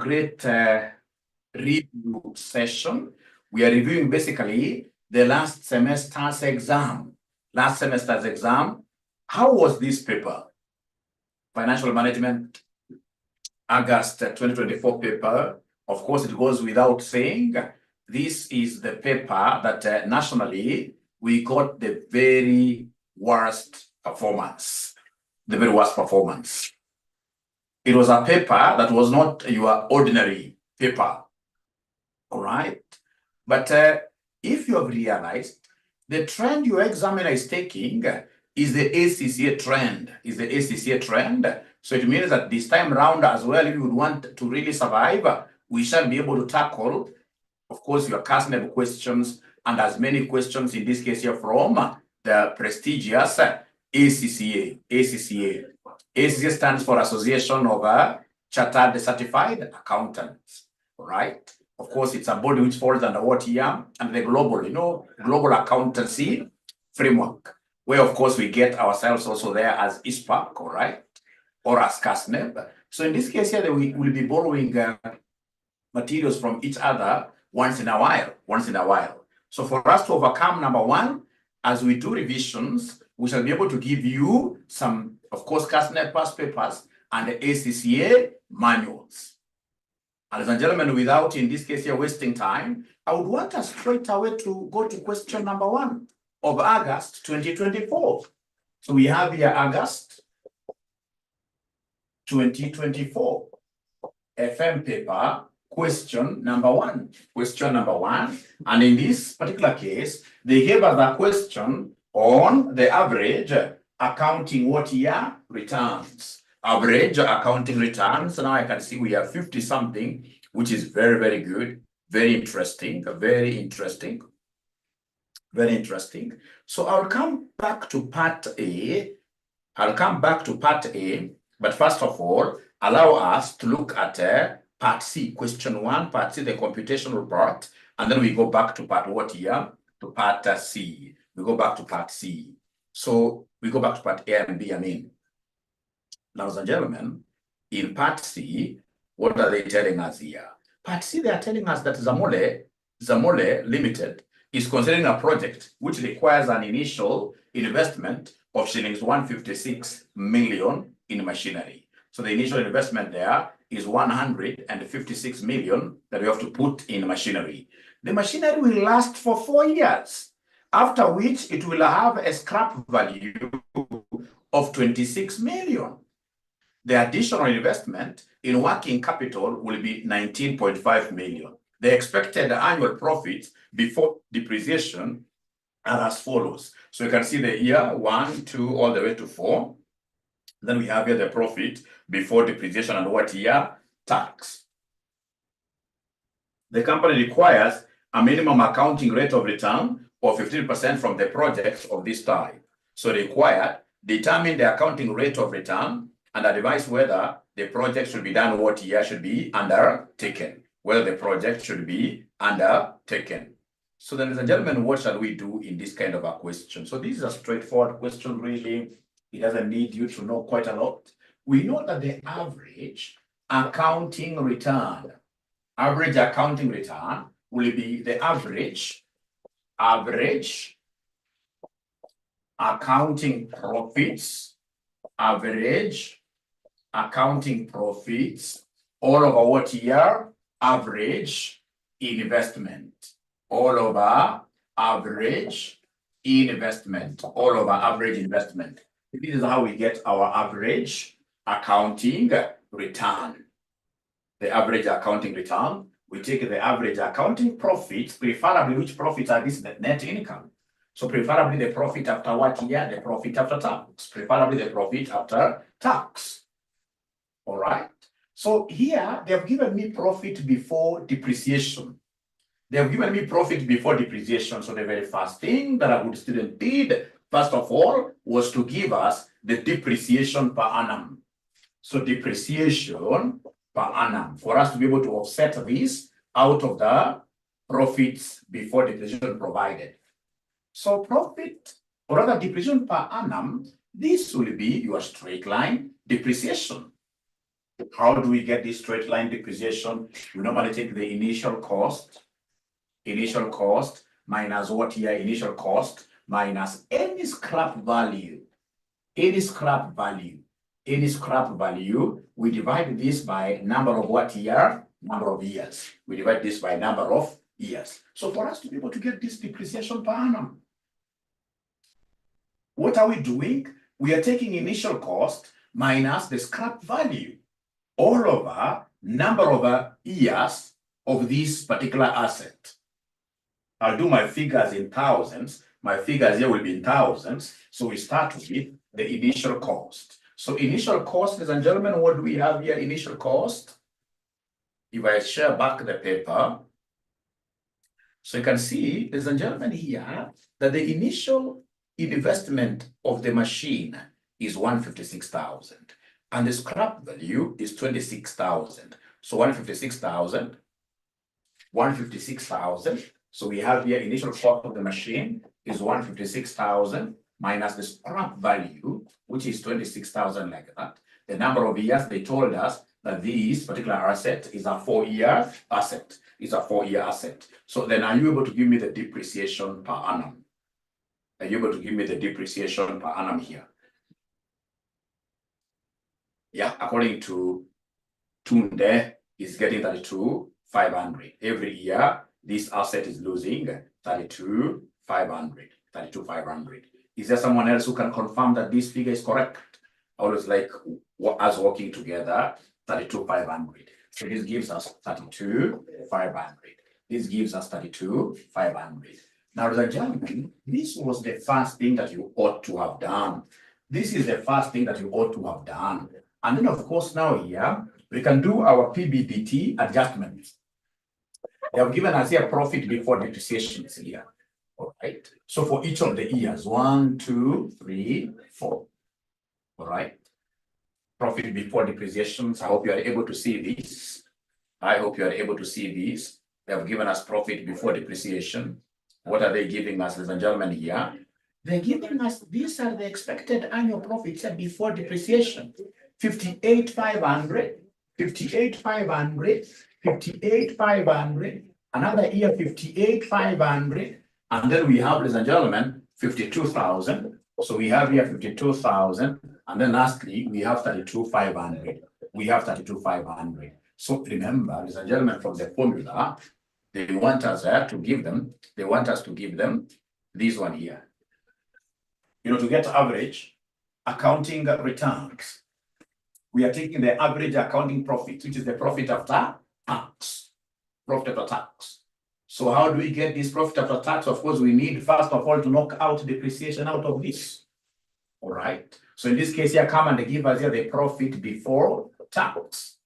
great review session. We are reviewing basically the last semester's exam. How was this paper? Financial Management, August 2024 paper. Of course, it goes without saying, this is the paper that nationally we got the very worst performance. The very worst performance. It was a paper that was not your ordinary paper. All right. But if you have realized, the trend your examiner is taking is the ACCA trend. So it means that this time round as well, if you would want to really survive, we shall be able to tackle, of course, your QASNEB questions and as many questions in this case here from the prestigious ACCA. ACCA stands for Association of Chartered Certified Accountants, right? Of course, it's a body which falls under what here? And the global accountancy framework, where of course we get ourselves also there as ISPAC, all right? Or as QASNEB. So in this case here, we will be borrowing materials from each other once in a while. So for us to overcome number one, as we do revisions, we shall be able to give you some, of course, QASNEB past papers and the ACCA manuals. Ladies and gentlemen, without, in this case here, wasting time, I would want us straight away to go to question number 1 of August 2024. So we have here August 2024 FM paper, question number 1. And in this particular case, they gave us a question on the average accounting what year returns. Average accounting returns. So now I can see we have 50 something, which is very, very good, very interesting. So I'll come back to part A. But first of all, allow us to look at part C, question 1, part C, the computational part, and then we go back to part what here? To part C. We go back to part C. So we go back to part A and B, Ladies and gentlemen, in part C, what are they telling us here? Part C, they are telling us that Zamole Limited is considering a project which requires an initial investment of shillings 156 million in machinery. So the initial investment there is 156 million that we have to put in machinery. The machinery will last for 4 years, after which it will have a scrap value of 26 million. The additional investment in working capital will be 19.5 million. The expected annual profit before depreciation are as follows. So you can see the year 1, 2, all the way to 4. Then we have here the profit before depreciation and what year? Tax. The company requires a minimum accounting rate of return of 15% from the projects of this type. So required, determine the accounting rate of return and advise whether the project should be done what year should be undertaken. So then, ladies and gentlemen, what shall we do in this kind of a question? So this is a straightforward question, really. It doesn't need you to know quite a lot. We know that the average accounting return will be the average accounting profits, all over what year? Average investment. All over average investment. This is how we get our average accounting return. The average accounting return, we take the average accounting profits, preferably which profits are this net income. So preferably the profit after what year? The profit after tax. Preferably the profit after tax. All right. So here they have given me profit before depreciation. So the very first thing that a good student did, first of all, was to give us the depreciation per annum. So depreciation per annum, for us to be able to offset this out of the profits before depreciation provided. So profit, or rather depreciation per annum, this will be your straight line depreciation. How do we get this straight line depreciation? We normally take the initial cost minus what here? Initial cost minus any scrap value. Any scrap value. We divide this by number of what year? Number of years. We divide this by number of years. So for us to be able to get this depreciation per annum, what are we doing? We are taking initial cost minus the scrap value all over number of years of this particular asset. I'll do my figures in thousands. My figures here will be in thousands. So we start with the initial cost. So initial cost, ladies and gentlemen, what do we have here? Initial cost. If I share back the paper, so you can see, ladies and gentlemen, here that the initial investment of the machine is 156,000 and the scrap value is 26,000. So 156,000. So we have here initial cost of the machine is 156,000 minus the scrap value, which is 26,000 like that. The number of years, they told us that this particular asset is a 4-year asset. So then are you able to give me the depreciation per annum? Are you able to give me the depreciation per annum here? Yeah, according to Tunde, is getting 32,500. Every year, this asset is losing 32,500. Is there someone else who can confirm that this figure is correct? Always like us working together, 32,500. So this gives us 32,500. This gives us 32,500. Now, ladies and gentlemen, this was the first thing that you ought to have done. This is the first thing that you ought to have done. And then, of course, now here, we can do our PBDT adjustments. They have given us here profit before depreciation here. All right. So for each of the years, 1, 2, 3, 4. All right. Profit before depreciations. I hope you are able to see this. They have given us profit before depreciation. What are they giving us, ladies and gentlemen, here? They're giving us, these are the expected annual profits before depreciation. 58,500, 58,500, another year 58,500, and then we have, ladies and gentlemen, 52,000. So we have here 52,000, and then lastly we have 32,500. So remember, ladies and gentlemen, from the formula, they want us to give them. They want us to give them this one here. You know, to get average accounting returns, we are taking the average accounting profit, which is the profit after tax. So how do we get this profit after tax? Of course, we need, first of all, to knock out depreciation out of this. All right. So in this case here, come and they give us here the profit before tax.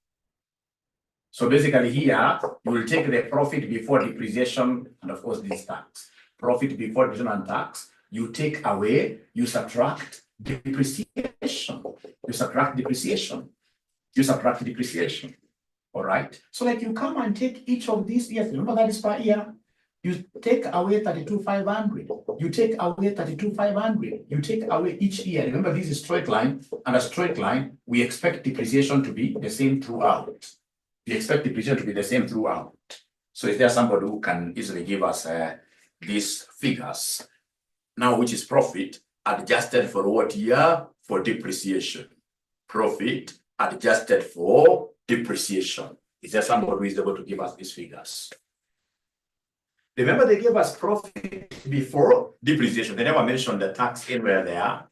So basically here, you will take the profit before depreciation and of course this tax. Profit before depreciation and tax, you take away, you subtract depreciation. All right. So like you come and take each of these years, remember that is per year. You take away 32,500. You take away 32,500. You take away each year. Remember, this is straight line, and a straight line, we expect depreciation to be the same throughout. So is there somebody who can easily give us these figures? Now, which is profit adjusted for what year? For depreciation. Profit adjusted for depreciation. Is there somebody who is able to give us these figures? Remember, they gave us profit before depreciation. They never mentioned the tax anywhere there.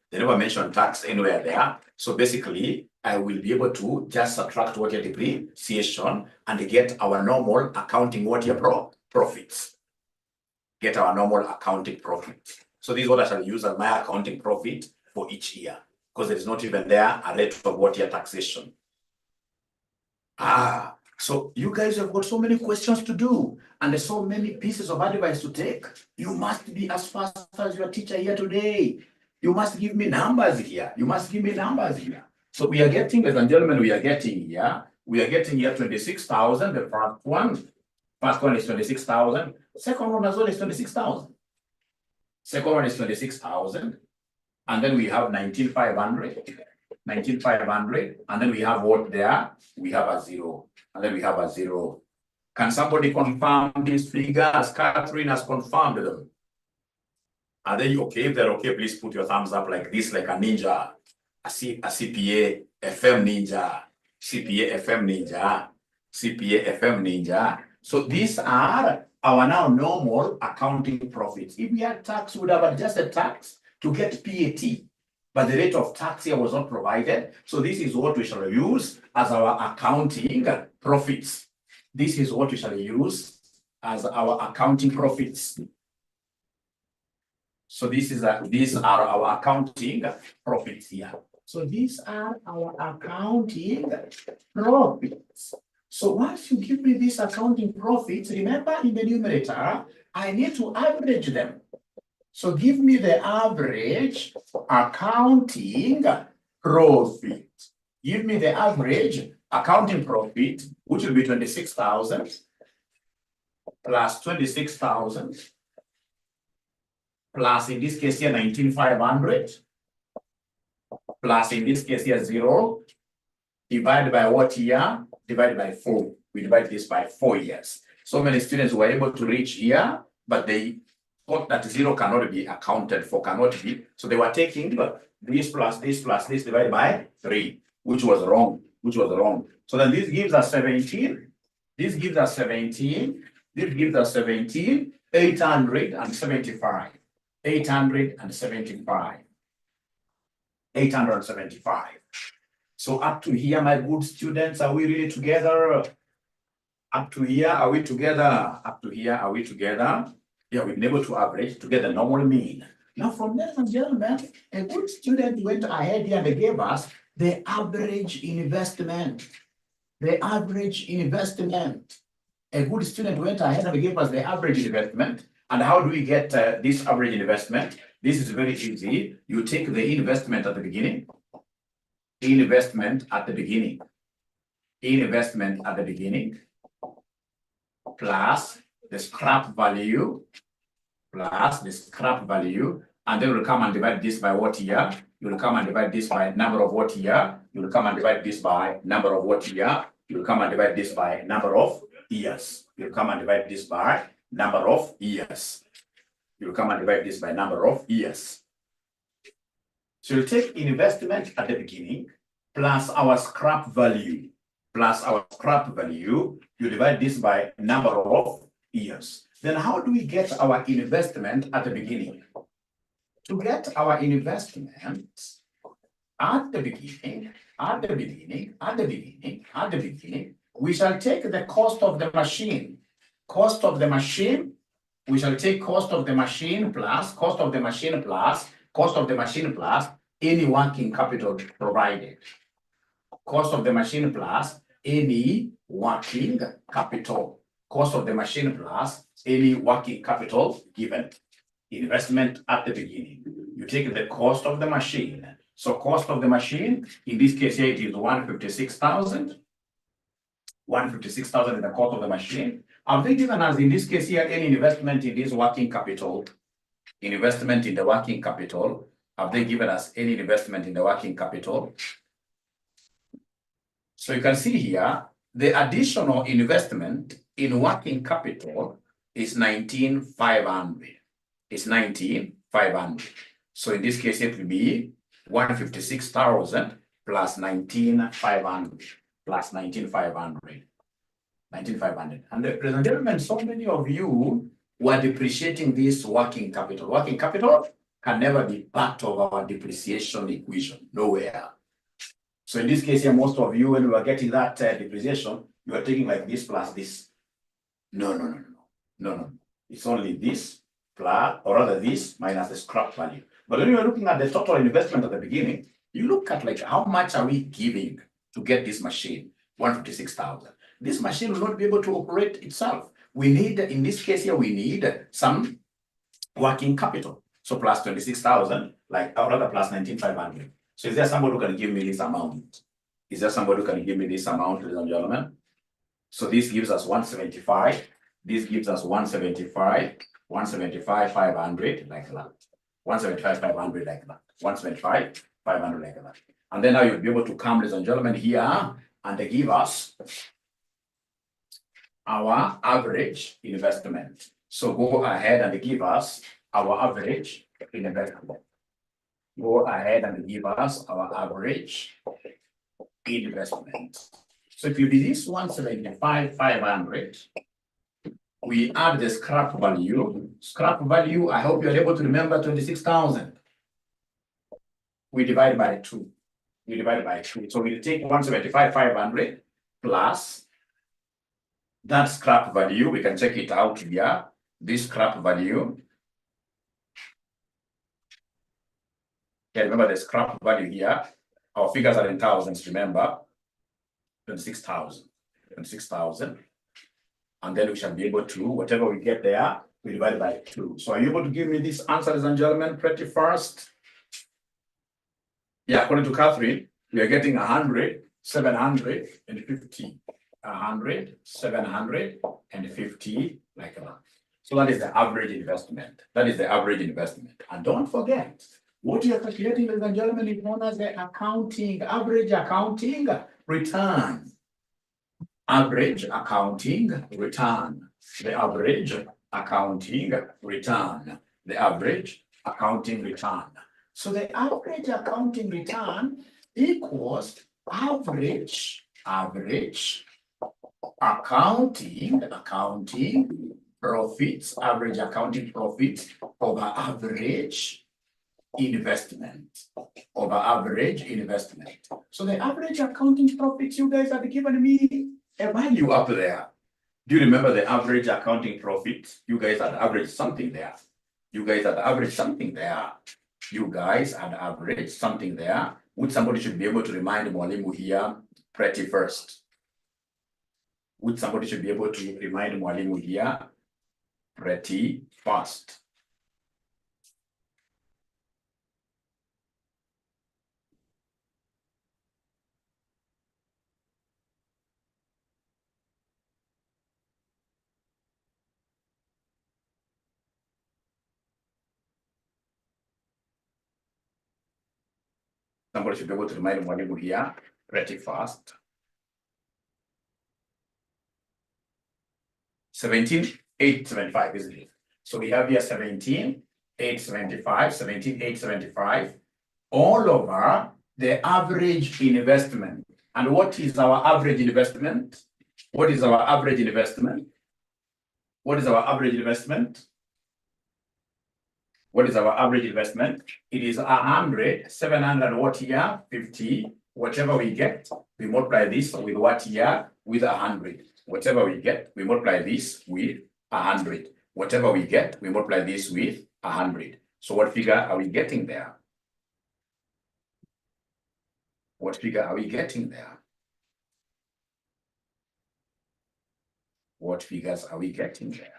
So basically, I will be able to just subtract what your depreciation and get our normal accounting what your profits. So this is what I shall use as my accounting profit for each year, because there is not even there a rate of what your taxation. So you guys have got so many questions to do and there's so many pieces of advice to take. You must be as fast as your teacher here today. You must give me numbers here. So we are getting, ladies and gentlemen, we are getting here 26,000. The first one is 26,000. Second one as well is 26,000. And then we have 19,500. 19,500, and then we have what there? We have a 0, and then we have a 0. Can somebody confirm these figures? Catherine has confirmed them. Are they okay? If they're okay, please put your thumbs up like this, like a ninja, a CPA FM ninja, CPA FM ninja, CPA FM ninja. So these are our now normal accounting profits. If we had tax, we would have adjusted tax to get PAT, but the rate of tax here was not provided. So this is what we shall use as our accounting profits. This is what we shall use as our accounting profits. So these are our accounting profits here. So these are our accounting profits. So once you give me these accounting profits, remember in the numerator, I need to average them. So give me the average accounting profit. Give me the average accounting profit, which will be 26,000 plus 26,000 plus in this case here 19,500 plus in this case here 0 divided by what year? Divided by 4. We divide this by 4 years. So many students were able to reach here, but they thought that 0 cannot be accounted for, cannot be. So they were taking this plus this divided by 3, which was wrong, So then this gives us 17. This gives us 17. This gives us 17, 875. 875. 875. So up to here, my good students, are we really together? Up to here, are we together? Up to here, are we together? Yeah, we've been able to average to get the normal mean. Now, from ladies and gentlemen, a good student went ahead here and they gave us the average investment. The average investment. A good student went ahead and gave us the average investment. And how do we get this average investment? This is very easy. You take the investment at the beginning. Investment at the beginning. Investment at the beginning. Plus the scrap value. Plus the scrap value. And then we'll come and divide this by what year? You'll come and divide this by number of what year? You'll come and divide this by number of what year? You'll come and divide this by number of years. You'll come and divide this by number of years. You'll come and divide this by number of years. So you'll take investment at the beginning plus our scrap value. Plus our scrap value. You divide this by number of years. Then how do we get our investment at the beginning? To get our investment at the beginning, we shall take the cost of the machine. Cost of the machine, we shall take cost of the machine plus any working capital provided. Cost of the machine plus any working capital. Cost of the machine plus any working capital given. Investment at the beginning. You take the cost of the machine. So cost of the machine, in this case here, it is 156,000. 156,000 is the cost of the machine. Have they given us, in this case here, any investment in this working capital? Investment in the working capital. Have they given us any investment in the working capital? So you can see here, the additional investment in working capital is 19,500. It's 19,500. So in this case, it will be 156,000 plus 19,500 plus 19,500. 19,500. And ladies and gentlemen, so many of you were depreciating this working capital. Working capital can never be part of our depreciation equation. Nowhere. So in this case here, most of you, when we were getting that depreciation, you are taking like this plus this. No. It's only this plus, or rather this minus the scrap value. But when you are looking at the total investment at the beginning, you look at like how much are we giving to get this machine? 156,000. This machine will not be able to operate itself. We need, in this case here, we need some working capital. So plus 26,000, like, or rather plus 19,500. So is there somebody who can give me this amount? Is there somebody who can give me this amount, ladies and gentlemen? So this gives us 175. This gives us 175, 500, like that. 175, 500, like that. 175, 500, like that. And then now you'll be able to come, ladies and gentlemen, here and they give us our average investment. So go ahead and give us our average investment. Go ahead and give us our average investment. So if you do this 175,500, we add the scrap value. Scrap value, I hope you're able to remember 26,000. We divide by 2. We divide by 2. So we'll take 175,500 plus that scrap value. We can check it out here. This scrap value. Okay, remember the scrap value here. Our figures are in thousands, remember. 26,000. 26,000. And then we shall be able to, whatever we get there, we divide by 2. So are you able to give me this answer, ladies and gentlemen, pretty fast? Yeah, according to Catherine, we are getting 100, 750. 100, 750, like that. So that is the average investment. That is the average investment. And don't forget, what you are calculating, ladies and gentlemen, is known as the average accounting return. Average accounting return. The average accounting return. The average accounting return. So the average accounting return equals average accounting profits, average accounting profits over average investment, over average investment. So the average accounting profits, you guys have given me a value up there. Do you remember the average accounting profit? You guys had averaged something there. You guys had averaged something there. You guys had averaged something there, which somebody should be able to remind Mwalimu here pretty first. Which somebody should be able to remind Mwalimu here pretty fast. Somebody should be able to remind Mwalimu here pretty fast. 17,875, isn't it? So we have here 17,875, 17,875, all over the average investment. And what is our average investment? What is our average investment? What is our average investment? What is our average investment? It is 100, 700, what here? 50. Whatever we get, we multiply this with what here? With 100. Whatever we get, we multiply this with 100. Whatever we get, we multiply this with 100. So what figure are we getting there? What figure are we getting there? What figures are we getting there?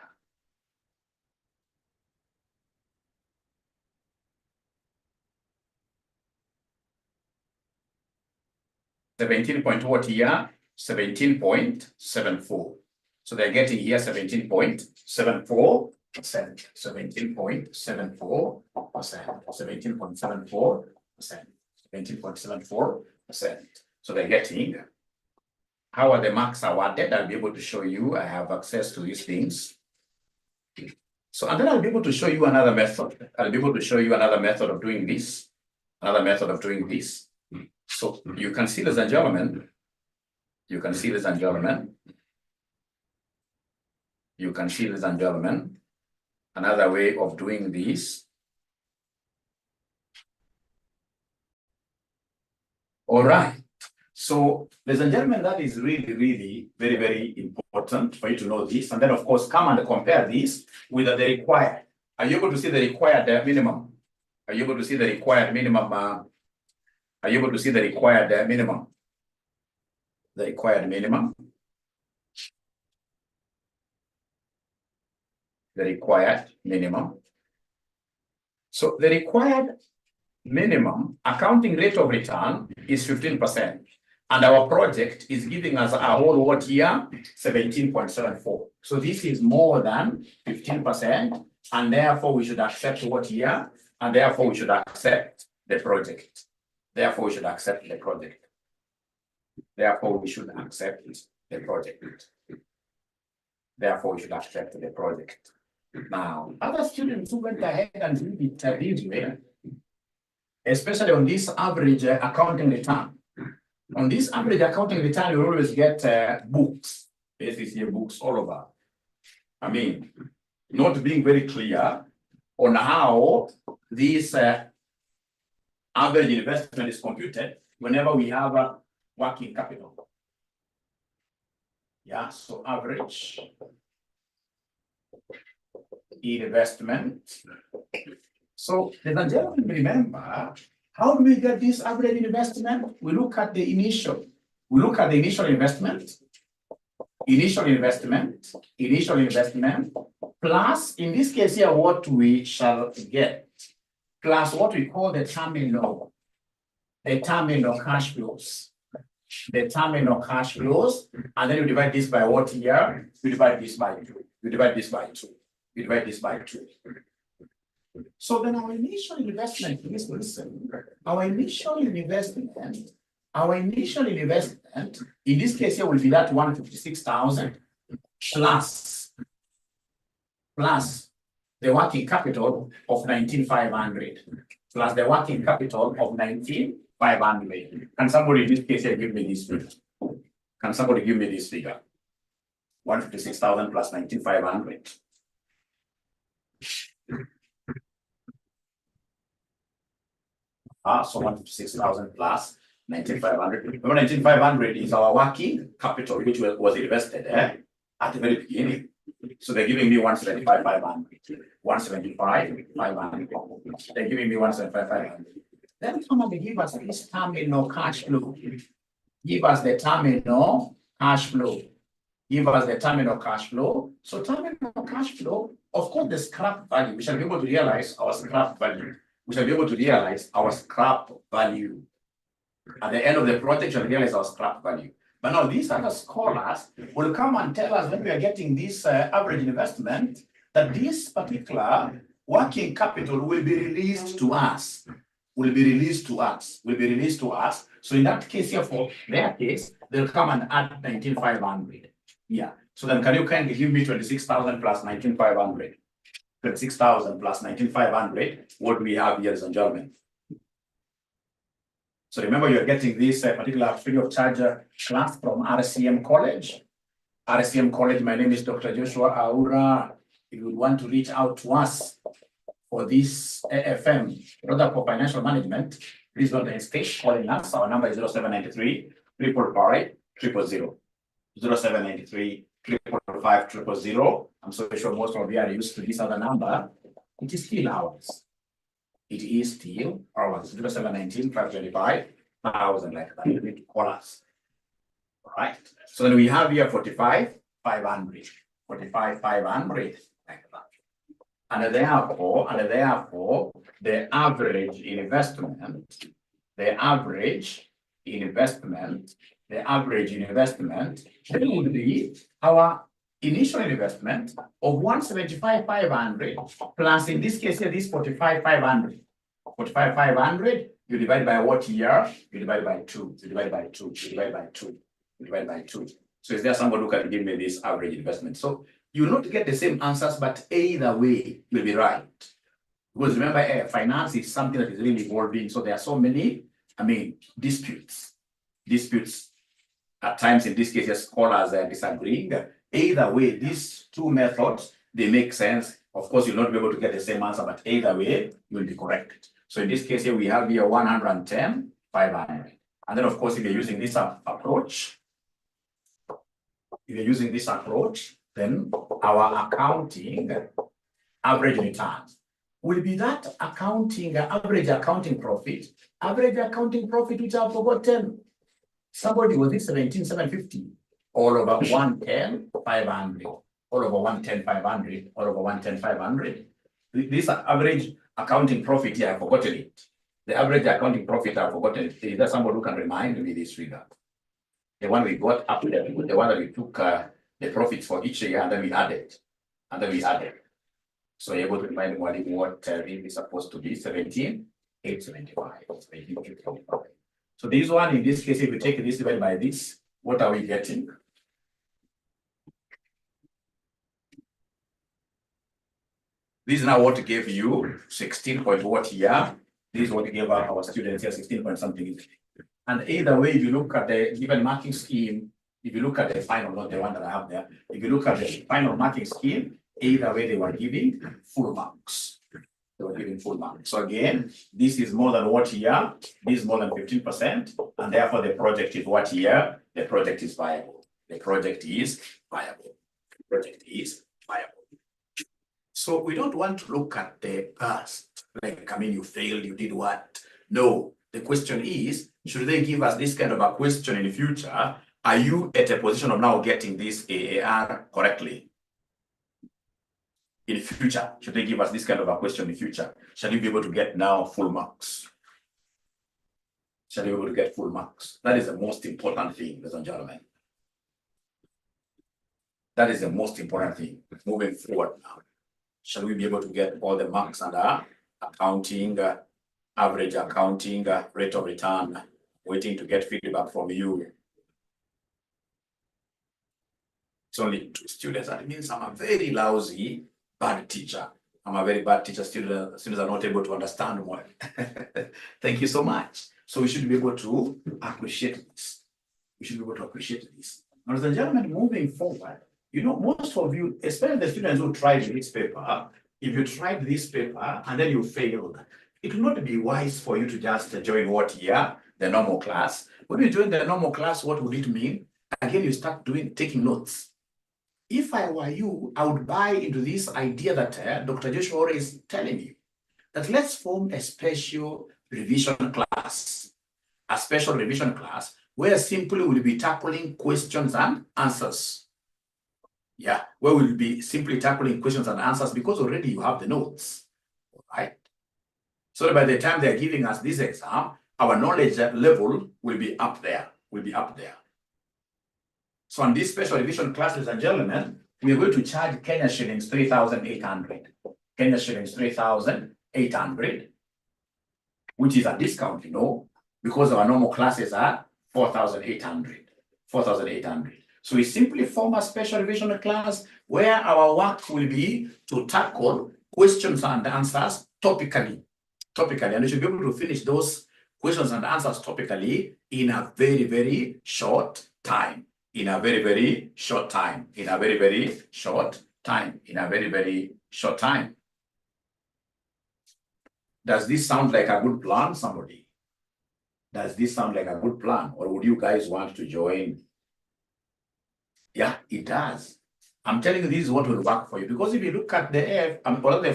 What here? 17.74. So they're getting here 17.74%. 17.74%. 17.74%. 17.74%. So they're getting. How are the marks awarded? I'll be able to show you. I have access to these things. So, and then I'll be able to show you another method. I'll be able to show you another method of doing this. Another method of doing this. So you can see, ladies and gentlemen. You can see, ladies and gentlemen. You can see, ladies and gentlemen, another way of doing this. All right. So, ladies and gentlemen, that is really, really very, very important for you to know this. And then, of course, come and compare this with the required. Are you able to see the required minimum? Are you able to see the required minimum? Are you able to see the required minimum? The required minimum. The required minimum. So the required minimum accounting rate of return is 15%. And our project is giving us a whole what year? 17.74. So this is more than 15%. And therefore we should accept what year? And therefore we should accept the project. Therefore, we should accept the project. Therefore, we should accept the project. Therefore, we should accept the project. Now, other students who went ahead and did it this way, especially on this average accounting return. On this average accounting return, you always get books, basically books all over. I mean, not being very clear on how this average investment is computed whenever we have a working capital. Yeah, so average investment. So, ladies and gentlemen, remember, how do we get this average investment? We look at the initial. We look at the initial investment, plus, in this case here, what we shall get, plus what we call the terminal cash flows. The terminal cash flows, and then you divide this by what here? We divide this by 2. We divide this by 2. We divide this by 2. So then our initial investment, please listen, our initial investment, in this case here will be that 156,000 plus the working capital of 19,500 plus the working capital of 19,500. Can somebody in this case here give me this figure? Can somebody give me this figure? 156,000 plus 19,500. So 156,000 plus 19,500. Remember, 19,500 is our working capital, which was invested at the very beginning. So they're giving me 175,500. 175,500. They're giving me 175,500. Then come and give us this terminal cash flow. Give us the terminal cash flow. Give us the terminal cash flow. So terminal cash flow, of course, the scrap value. We shall be able to realize our scrap value. We shall be able to realize our scrap value. At the end of the project, we shall realize our scrap value. But now these other scholars will come and tell us when we are getting this average investment, that this particular working capital will be released to us. So in that case here, for their case, they'll come and add 19,500. Yeah. So then can you kindly give me 26,000 plus 19,500? 26,000 plus 19,500. What do we have here, ladies and gentlemen? So remember, you're getting this particular free of charge class from RCM College. RCM College, my name is Dr. Joshua Aura. If you would want to reach out to us for this AFM, Product for Financial Management, please don't hesitate calling us. Our number is 0793 555 0793 555 000. I'm so sure most of you are used to this other number. It is still ours. 0719 525 1,000, like that. You need to call us. All right. So then we have here 45,500. 45,500, like that. And therefore, the average investment would be our initial investment of 175,500 plus, in this case here, this 45,500. 45,500 you divide by what year? You divide by 2. You divide by 2. You divide by 2. You divide by 2. So is there somebody who can give me this average investment? So you will not get the same answers, but either way will be right. Because remember, finance is something that is really evolving. So there are so many, disputes. At times, in this case, scholars are disagreeing. Either way, these two methods, they make sense. Of course, you'll not be able to get the same answer, but either way, you will be correct. So in this case here, we have here 110,500. And then, of course, if you're using this approach, then our accounting average returns will be that average accounting profit, which I've forgotten. Somebody was it 17,750 all over 110,500, all over 110,500, all over 110,500. This average accounting profit here, I've forgotten it. The average accounting profit, I've forgotten it. Is there somebody who can remind me this figure? The one we got up there, the one that we took the profits for each year and then we added. So you're able to remind me what this is supposed to be, 17. 875. So this one, in this case, if we take this divided by this, what are we getting? This is now what gave you 16 point what here. This is what gave our students here 16 point something. And either way, if you look at the given marking scheme, if you look at the final, not the one that I have there, if you look at the final marking scheme, either way they were giving full marks. They were giving full marks. So again, this is more than what here, this is more than 15%, and therefore the project is what here? The project is viable. The project is viable. The project is viable. So we don't want to look at the past, like, I mean, you failed, you did what? No, the question is, should they give us this kind of a question in the future? Are you at a position of now getting this AAR correctly? In the future, should they give us this kind of a question in the future? Shall you be able to get now full marks? Shall you be able to get full marks? That is the most important thing, ladies and gentlemen. That is the most important thing moving forward now. Shall we be able to get all the marks under accounting, average accounting, rate of return, waiting to get feedback from you? It's only 2 students. That means I'm a very lousy, bad teacher. I'm a very bad teacher. Students are not able to understand more. Thank you so much. So we should be able to appreciate this. We should be able to appreciate this. Now, ladies and gentlemen, moving forward, you know, most of you, especially the students who tried this paper, if you tried this paper and then you failed, it will not be wise for you to just join what year? The normal class. When you join the normal class, what would it mean? Again, you start taking notes. If I were you, I would buy into this idea that Dr. Joshua is telling you, that let's form a special revision class. A special revision class where simply we'll be tackling questions and answers. Yeah, where we'll be simply tackling questions and answers because already you have the notes, right? So that by the time they're giving us this exam, our knowledge level will be up there, So on this special revision class, ladies and gentlemen, we are going to charge Kenya shillings 3,800. Kenya shillings 3,800, which is a discount, you know, because our normal classes are 4,800. 4,800. So we simply form a special revision class where our work will be to tackle questions and answers topically. And we should be able to finish those questions and answers topically in a very, very short time. In a very, very short time. Does this sound like a good plan, somebody? Does this sound like a good plan? Or would you guys want to join? Yeah, it does. I'm telling you, this is what will work for you. Because if you look at the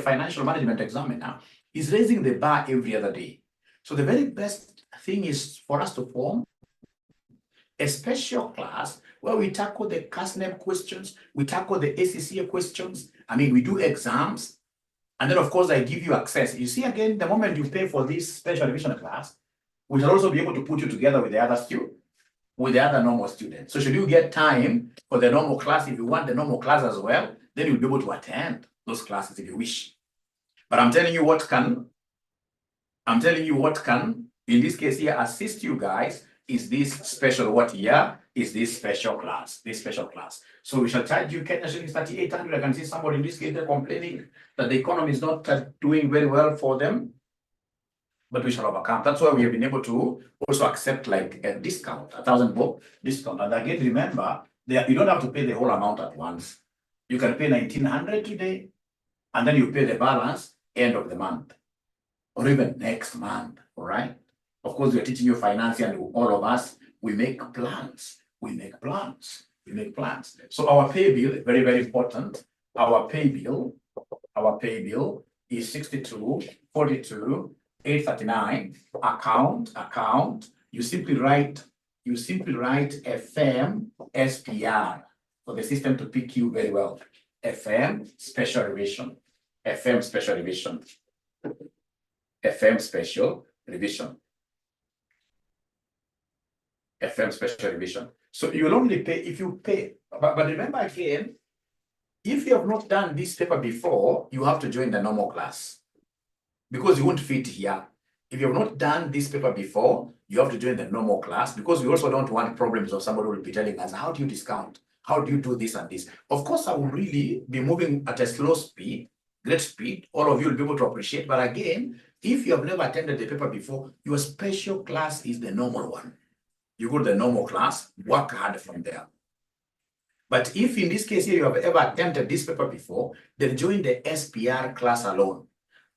financial management examiner, is raising the bar every other day. So the very best thing is for us to form a special class where we tackle the CASNEB questions, we tackle the ACCA questions. I mean, we do exams. And then, of course, I give you access. You see, again, the moment you pay for this special revision class, we shall also be able to put you together with the other students. With the other normal students. So should you get time for the normal class, if you want the normal class as well, then you'll be able to attend those classes if you wish. But I'm telling you what can, in this case here, assist you guys is this special special class. So we shall charge you Kenya shillings 3,800. I can see somebody in this case they're complaining that the economy is not doing very well for them. But we shall overcome. That's why we have been able to also accept like a discount, 1,000 bob discount. And again, remember, you don't have to pay the whole amount at once. You can pay 1,900 today, and then you pay the balance end of the month, or even next month, all right? Of course, we are teaching you finance, and all of us, we make plans. So our pay bill, very, very important. Our pay bill is 62,42,839. Account. You simply write FM SPR for the system to pick you very well. FM special revision. So you'll only pay if you pay. But remember again, if you have not done this paper before, you have to join the normal class because you won't fit here. If you have not done this paper before, you have to join the normal class, because we also don't want problems of somebody who will be telling us, how do you discount? How do you do this and this? Of course, I will really be moving at a slow speed, great speed. All of you will be able to appreciate. But again, if you have never attended the paper before, your special class is the normal one. You go to the normal class, work hard from there. But if in this case here you have ever attempted this paper before, then join the SPR class alone.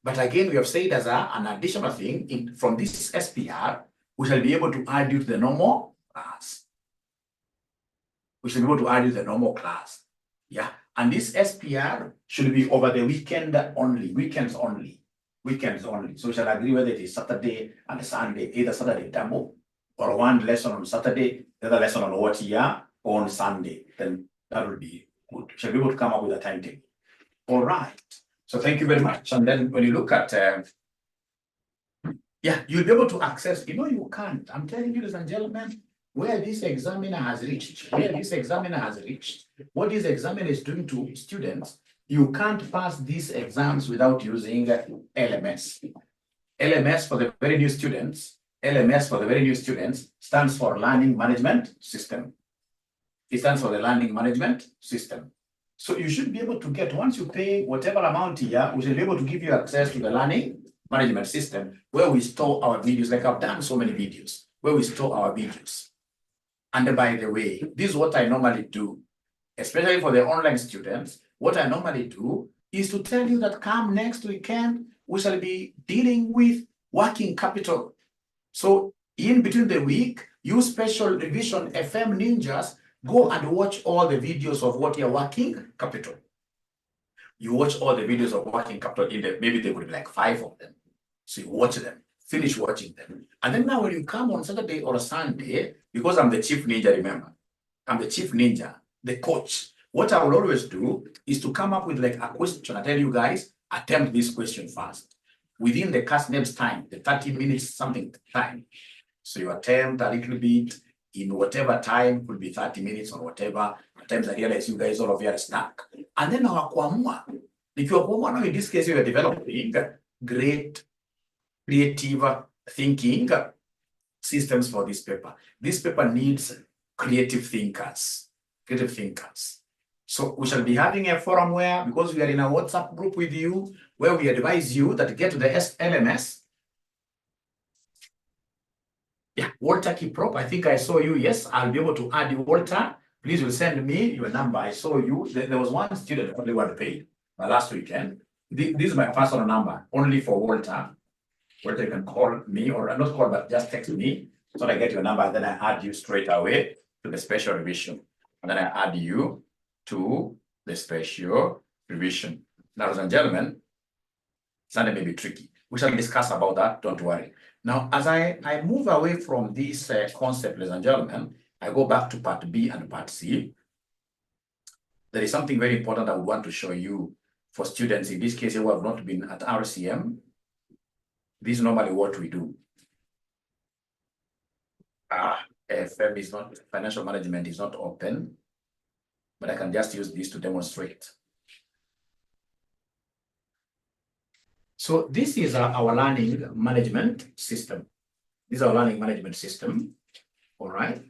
But again, we have said as an additional thing, from this SPR, we shall be able to add you to the normal class. We should be able to add you to the normal class. Yeah. And this SPR should be over the weekend only, weekends only, weekends only. So we shall agree whether it is Saturday and Sunday, either Saturday double, or one lesson on Saturday, the other lesson on what year on Sunday. Then that will be good. We shall be able to come up with a timetable. All right. So thank you very much. And then when you look at, you'll be able to access, you can't. I'm telling you, ladies and gentlemen, where this examiner has reached, what this examiner is doing to students, you can't pass these exams without using LMS. LMS for the very new students, stands for Learning Management System. It stands for the Learning Management System. So you should be able to get, once you pay whatever amount here, we should be able to give you access to the Learning Management System, where we store our videos. Like I've done so many videos, where we store our videos. And by the way, this is what I normally do, especially for the online students. What I normally do is to tell you that come next weekend, we shall be dealing with working capital. So in between the week, you special revision FM ninjas, go and watch all the videos of what you're working capital. You watch all the videos of working capital maybe there would be like 5 of them. So you watch them, finish watching them. And then now when you come on Saturday or Sunday, because I'm the chief ninja, remember, I'm the chief ninja, the coach. What I will always do is to come up with like a question. I tell you guys, attempt this question first. Within the class name's time, the 30 minutes something time. So you attempt a little bit in whatever time, could be 30 minutes or whatever. At times I realize you guys, all of you are stuck. And then now if you're now in this case, you are developing great creative thinking systems for this paper. This paper needs creative thinkers. So we shall be having a forum where, because we are in a WhatsApp group with you, where we advise you that get to the LMS. Yeah, Walter Kiprop, I think I saw you. Yes, I'll be able to add you, Walter. Please will send me your number. I saw you. There was one student only one paid last weekend. This is my personal number, only for Walter. Walter, you can call me, or not call, but just text me. So I get your number, then I add you straight away to the special revision. And then I add you to the special revision. Now, ladies and gentlemen, Sunday may be tricky. We shall discuss about that, don't worry. Now, as I move away from this concept, ladies and gentlemen, I go back to part B and part C. There is something very important I would want to show you for students, in this case, who have not been at RCM. This is normally what we do. FM is not, financial management is not open, but I can just use this to demonstrate. So this is our learning management system. This is our learning management system. All right.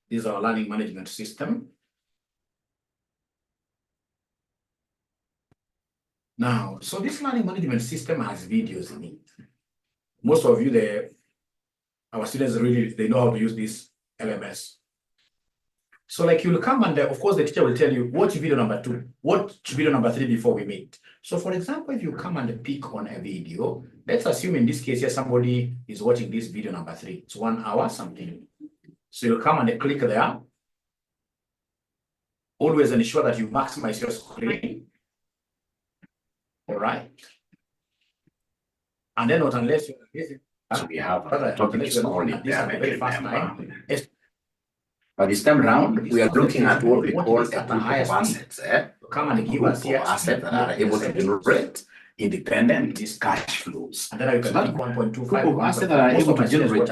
This is our learning management system. Now, so this learning management system has videos in it. Most of you, our students they know how to use this LMS. So like you'll come and of course the teacher will tell you, watch video number 2, watch video number 3 before we meet. So for example, if you come and pick on a video, let's assume in this case here somebody is watching this video number 3. It's 1 hour something. So you'll come and click there. Always ensure that you maximize your screen. All right. And then not unless you're busy. So we have topics only there, very fast time. But this time around, we are looking at what we call a group of assets. Come and give us assets that are able to generate independent cash flows. And then I that group of assets that are able to generate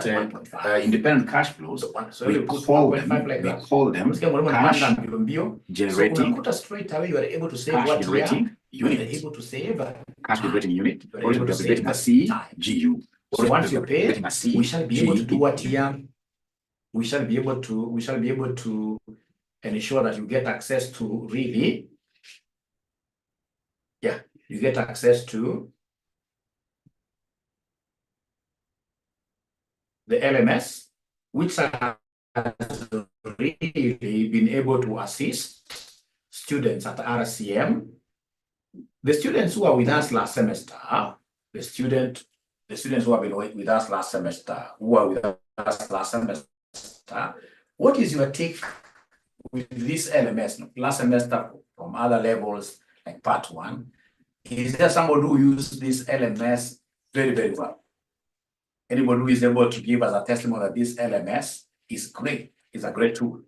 independent cash flows, we call them cash generating unit. Cash generating unit, or generating a CGU. So once you pay, we shall be able to do what here? We shall be able to ensure that you get access to really, you get access to the LMS, which has really been able to assist students at RCM. The students who are with us last semester, the students who have been with us last semester, what is your take with this LMS last semester from other levels like part 1? Is there somebody who used this LMS very, very well? Anybody who is able to give us a testimony that this LMS is great, is a great tool?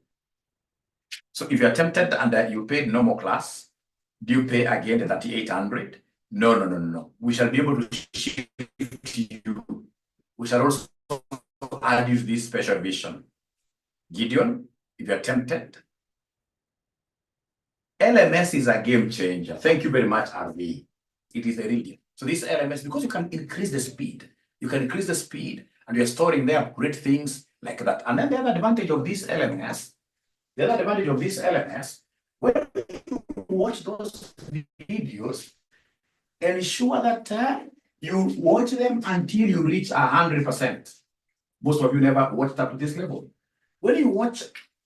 So if you're tempted and you paid normal class, do you pay again the 3,800? No. We shall be able to shift you. We shall also add you to this special vision. Gideon, if you're tempted, LMS is a game changer. Thank you very much, RV. It is a real deal. So this LMS, because you can increase the speed, and you're storing there great things like that. And then the other advantage of this LMS, when you watch those videos, ensure that you watch them until you reach 100%. Most of you never watched up to this level. When you watch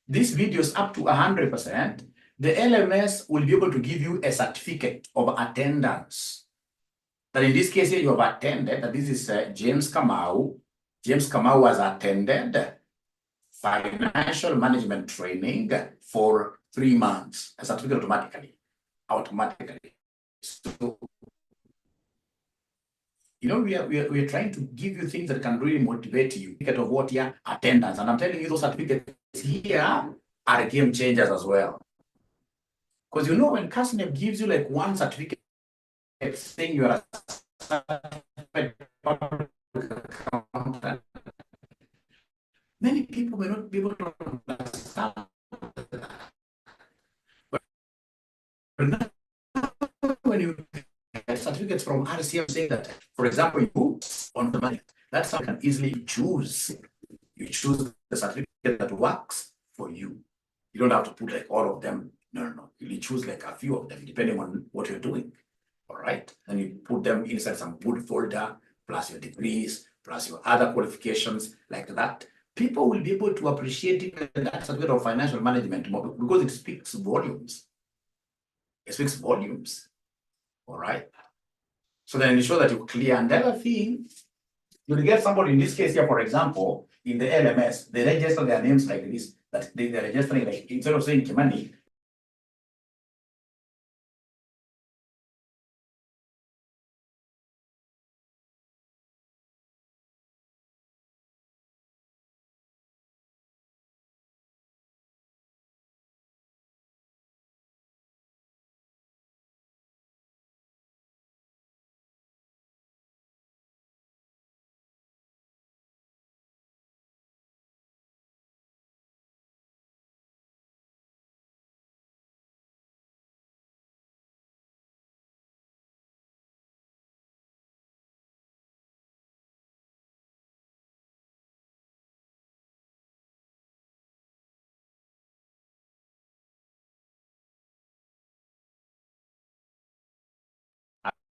these videos up to 100%, the LMS will be able to give you a certificate of attendance. That in this case here, you have attended, that this is James Kamau. James Kamau has attended financial management training for 3 months, a certificate automatically. So, we are trying to give you things that can really motivate you. Certificate of what here? Attendance. And I'm telling you, those certificates here are game changers as well. Because when Kasnev gives you like one certificate saying you are a accountant, many people may not be able to understand. But when you get certificates from RCM saying that, for example, you on the money, that's how you can easily choose. You choose the certificate that works for you. You don't have to put like all of them. No. You choose like a few of them, depending on what you're doing. All right. And you put them inside some good folder, plus your degrees, plus your other qualifications like that. People will be able to appreciate that certificate of financial management more because it speaks volumes. It speaks volumes. All right. So then ensure that you clear. And the other thing, you'll get somebody in this case here, for example, in the LMS, they register their names like this, that they're registering like instead of saying Kimani,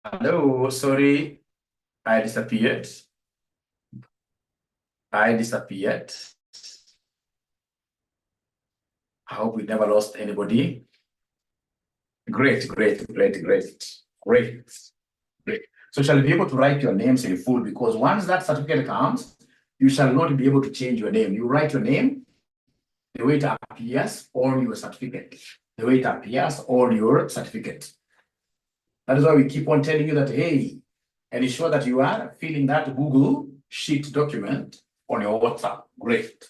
hello, sorry, I disappeared. I hope we never lost anybody. Great. So shall be able to write your names in full, because once that certificate comes, you shall not be able to change your name. You write your name the way it appears on your certificate. That is why we keep on telling you that, hey, and ensure that you are filling that Google Sheet document on your WhatsApp. Great.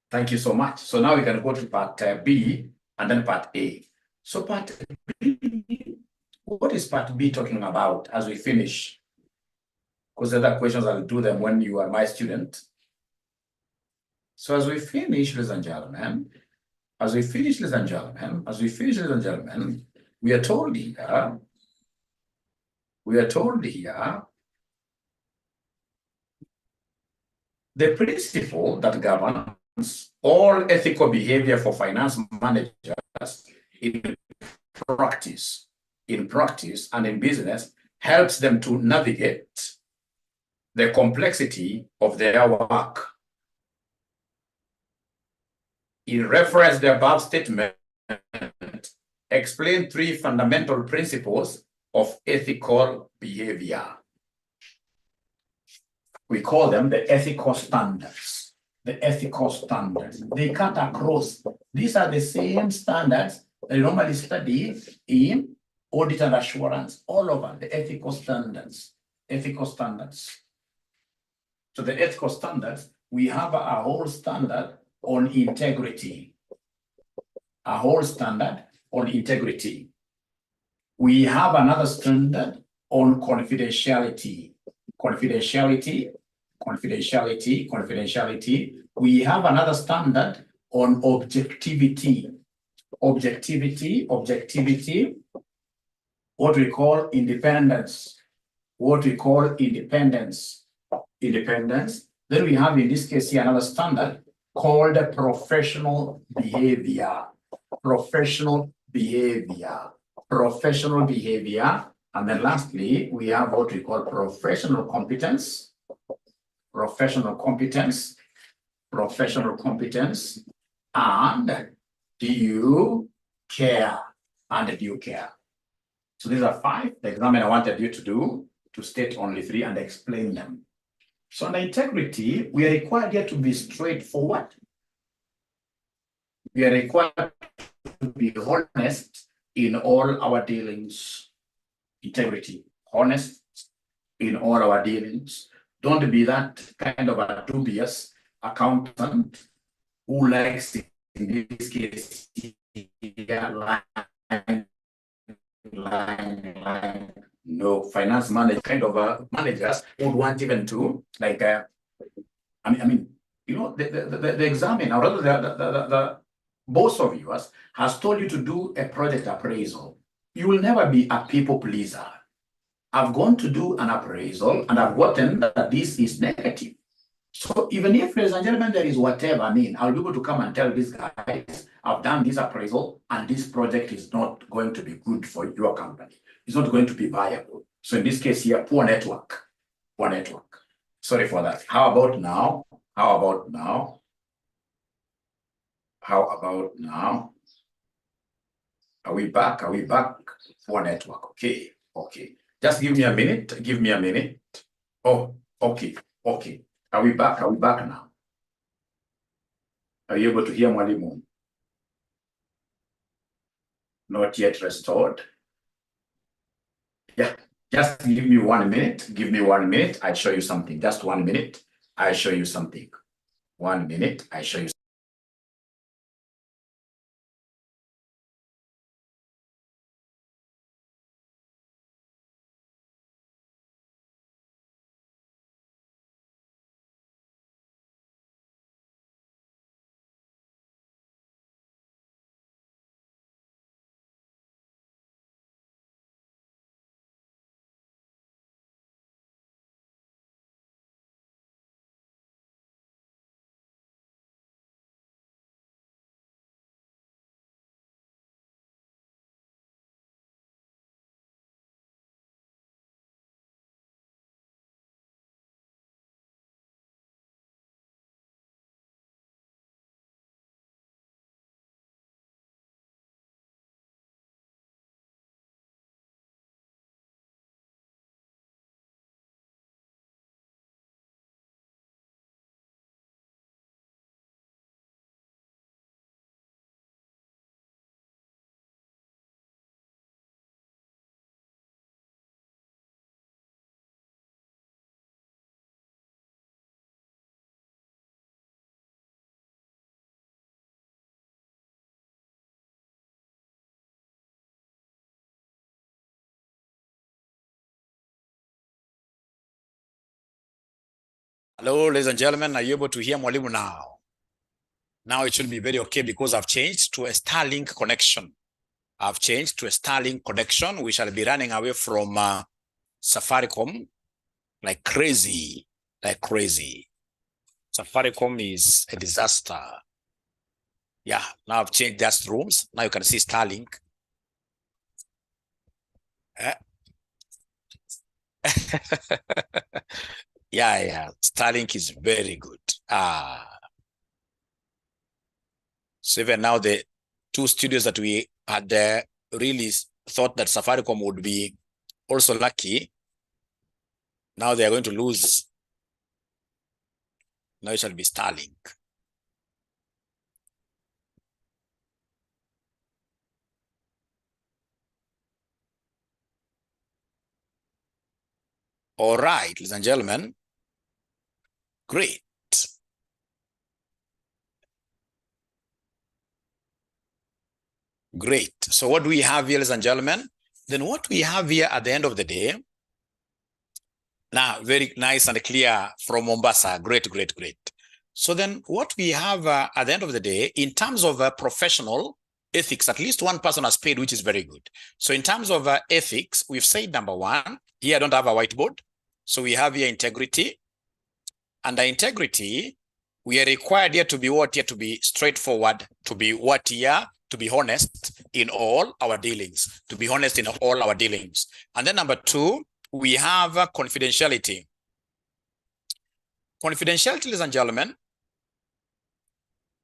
Thank you so much. So now we can go to part B and then part A. So part B, what is part B talking about as we finish? Because the other questions, I'll do them when you are my student. So as we finish, ladies and gentlemen, we are told here The principle that governs all ethical behavior for finance managers in practice and in business helps them to navigate the complexity of their work. In reference to the above statement, explain 3 fundamental principles of ethical behavior. We call them the ethical standards. The ethical standards. They cut across. These are the same standards that you normally study in audit and assurance, all over the ethical standards. Ethical standards. So the ethical standards, we have a whole standard on integrity. A whole standard on integrity. We have another standard on confidentiality. Confidentiality. We have another standard on objectivity. Objectivity. What we call independence. Independence. Then we have in this case here another standard called professional behavior. Professional behavior. And then lastly, we have what we call professional competence. And due care. So these are 5. The examiner wanted you to do, to state only 3 and explain them. So on integrity, we are required here to be straightforward. We are required to be honest in all our dealings. Integrity, honest in all our dealings. Don't be that kind of a dubious accountant who likes, in this case, lying. No, finance manager kind of managers would want even to, like, I mean, you know, the examiner, or rather the boss of yours has told you to do a project appraisal. You will never be a people pleaser. I've gone to do an appraisal and I've gotten that this is negative. So even if, ladies and gentlemen, there is whatever, I'll be able to come and tell these guys, I've done this appraisal and this project is not going to be good for your company. It's not going to be viable. So in this case here, poor network. Sorry for that. How about now? Are we back? Poor network. Okay. Just give me a minute. Oh, okay. Are we back now? Are you able to hear Mwalimu? Not yet restored. Yeah, just give me 1 minute. I'll show you something. Just 1 minute. I'll show you something. 1 minute. I show you. Hello, ladies and gentlemen, are you able to hear Mwalimu now? Now it should be very okay because I've changed to a Starlink connection. We shall be running away from Safaricom like crazy. Safaricom is a disaster. Yeah, now I've changed just rooms. Now you can see Starlink. Yeah, Starlink is very good. So even now the two studios that we had really thought that Safaricom would be also lucky, now they are going to lose. Now it shall be Starlink. All right, ladies and gentlemen. Great. Great. So what do we have here, ladies and gentlemen? Then what we have here at the end of the day, now very nice and clear from Mombasa. Great. So then what we have at the end of the day, in terms of professional ethics, at least one person has paid, which is very good. So in terms of ethics, we've said number one, here I don't have a whiteboard. So we have here integrity. Under integrity, we are required here to be what? Here to be straightforward, to be what here? To be honest in all our dealings, to be honest in all our dealings. And then number two, we have confidentiality. Confidentiality, ladies and gentlemen,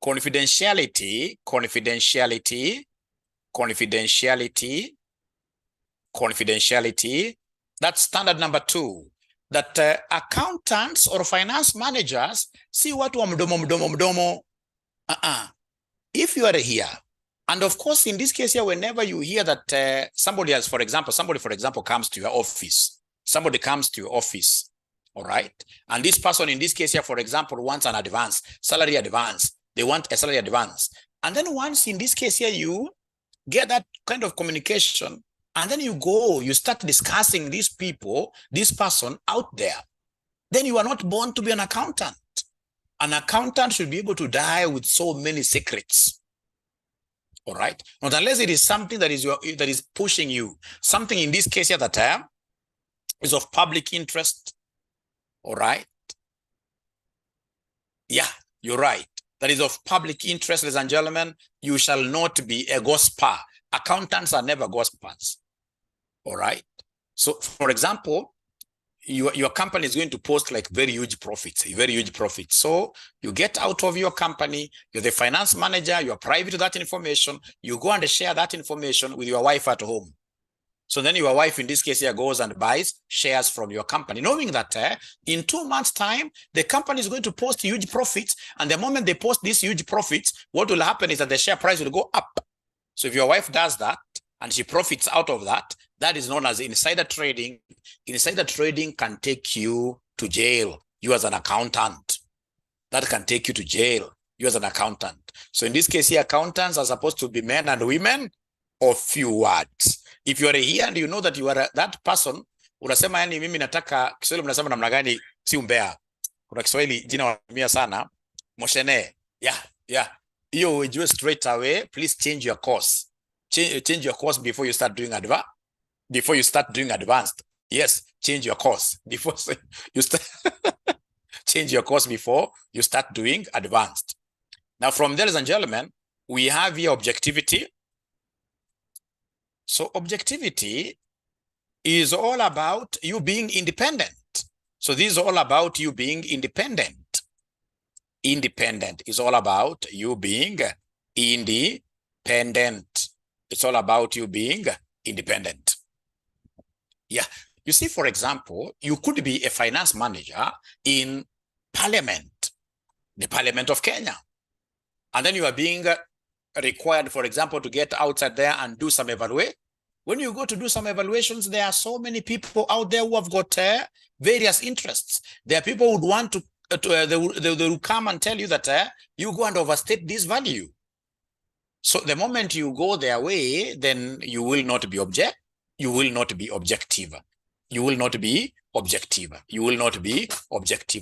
confidentiality, that's standard number two, that accountants or finance managers see what mdomo. If you are here, and of course, in this case here, whenever you hear that somebody for example, comes to your office, all right? And this person in this case here, for example, wants an advance, salary advance. They want a salary advance. And then once in this case here, you get that kind of communication, and then you start discussing these people, this person out there, then you are not born to be an accountant. An accountant should be able to die with so many secrets. All right, not unless it is something that is pushing you, something in this case here that is of public interest. All right, yeah, you're right. That is of public interest, ladies and gentlemen. You shall not be a gossiper. Accountants are never gossipers. All right. So, for example, your company is going to post like very huge profits. So you get out of your company, you're the finance manager, you're privy to that information, you go and share that information with your wife at home. So then your wife, in this case here, goes and buys shares from your company, knowing that in 2 months' time, the company is going to post huge profits. And the moment they post these huge profits, what will happen is that the share price will go up. So if your wife does that and she profits out of that, that is known as insider trading. Insider trading can take you to jail. You as an accountant. That can take you to jail. You as an accountant. So in this case here, accountants are supposed to be men and women of few words. If you are here and you know that you are that person, unasema yani mimi nataka, Kiswahili mnasema namna gani, si umbea. Kuna Kiswahili jina watumia sana, moshene. Yeah. You ujue straight away, please change your course. Change your course before you start doing advanced. Yes, change your course before you start change your course before you start doing advanced. Now from there, ladies and gentlemen, we have here objectivity. So objectivity is all about you being independent. So this is all about you being independent. Independent is all about you being independent. It's all about you being independent. Yeah. You see, for example, you could be a finance manager in Parliament, the Parliament of Kenya. And then you are being required, for example, to get outside there and do some evaluation. When you go to do some evaluations, there are so many people out there who have got various interests. There are people who would want to, they will come and tell you that you go and overstate this value. So the moment you go their way, then you will not be objective. You will not be objective.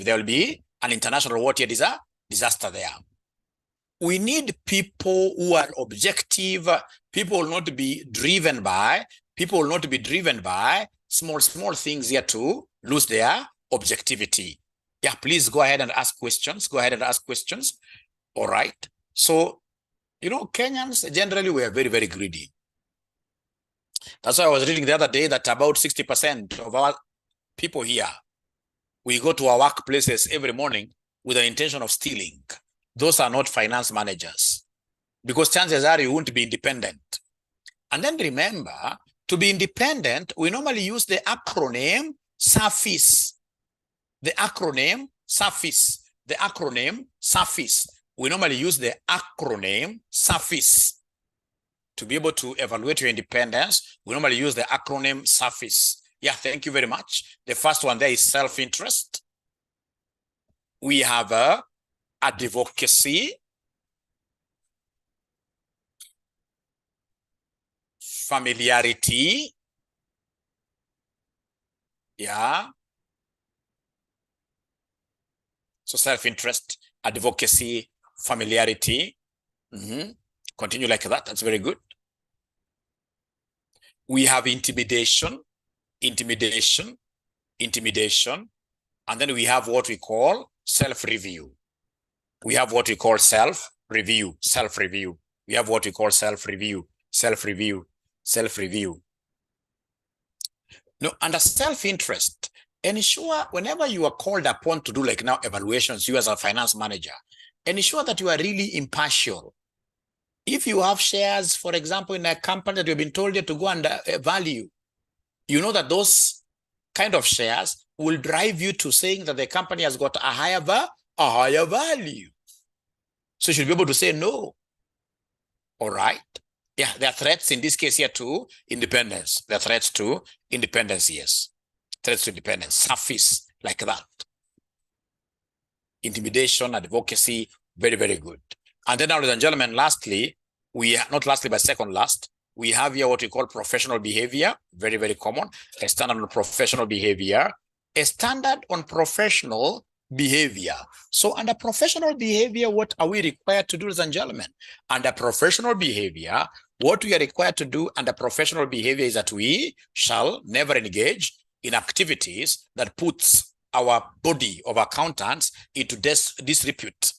There will be an international water disaster there. We need people who are objective. People will not be driven by small things here to lose their objectivity. Yeah, please go ahead and ask questions. Go ahead and ask questions. All right. So, you know, Kenyans, generally, we are very, very greedy. That's why I was reading the other day that about 60% of our people here, we go to our workplaces every morning with the intention of stealing. Those are not finance managers, because chances are you won't be independent. And then remember, to be independent, we normally use the acronym SURFACE. The acronym SURFACE. The acronym SURFACE. We normally use the acronym SURFACE. To be able to evaluate your independence, we normally use the acronym SURFACE. Yeah, thank you very much. The first one there is self-interest. We have advocacy, familiarity, yeah. So self-interest, advocacy, familiarity. Continue like that. That's very good. We have intimidation, intimidation, intimidation. And then we have what we call self-review. We have what we call self-review, self-review. We have what we call self-review, self-review, self-review. Now, under self-interest, ensure whenever you are called upon to do like now evaluations, you as a finance manager, ensure that you are really impartial. If you have shares, for example, in a company that you've been told you to go and value, you know that those kind of shares will drive you to saying that the company has got a higher value. So you should be able to say no. All right. Yeah, there are threats in this case here to independence. There are threats to independence, yes. Threats to independence, SURFACE, like that. Intimidation, advocacy, very, very good. And then, ladies and gentlemen, lastly, not lastly, but second last, we have here what we call professional behavior, very, very common. A standard on professional behavior. A standard on professional behavior. So under professional behavior, what are we required to do, ladies and gentlemen? Under professional behavior, what we are required to do under professional behavior is that we shall never engage in activities that puts our body of accountants into disrepute.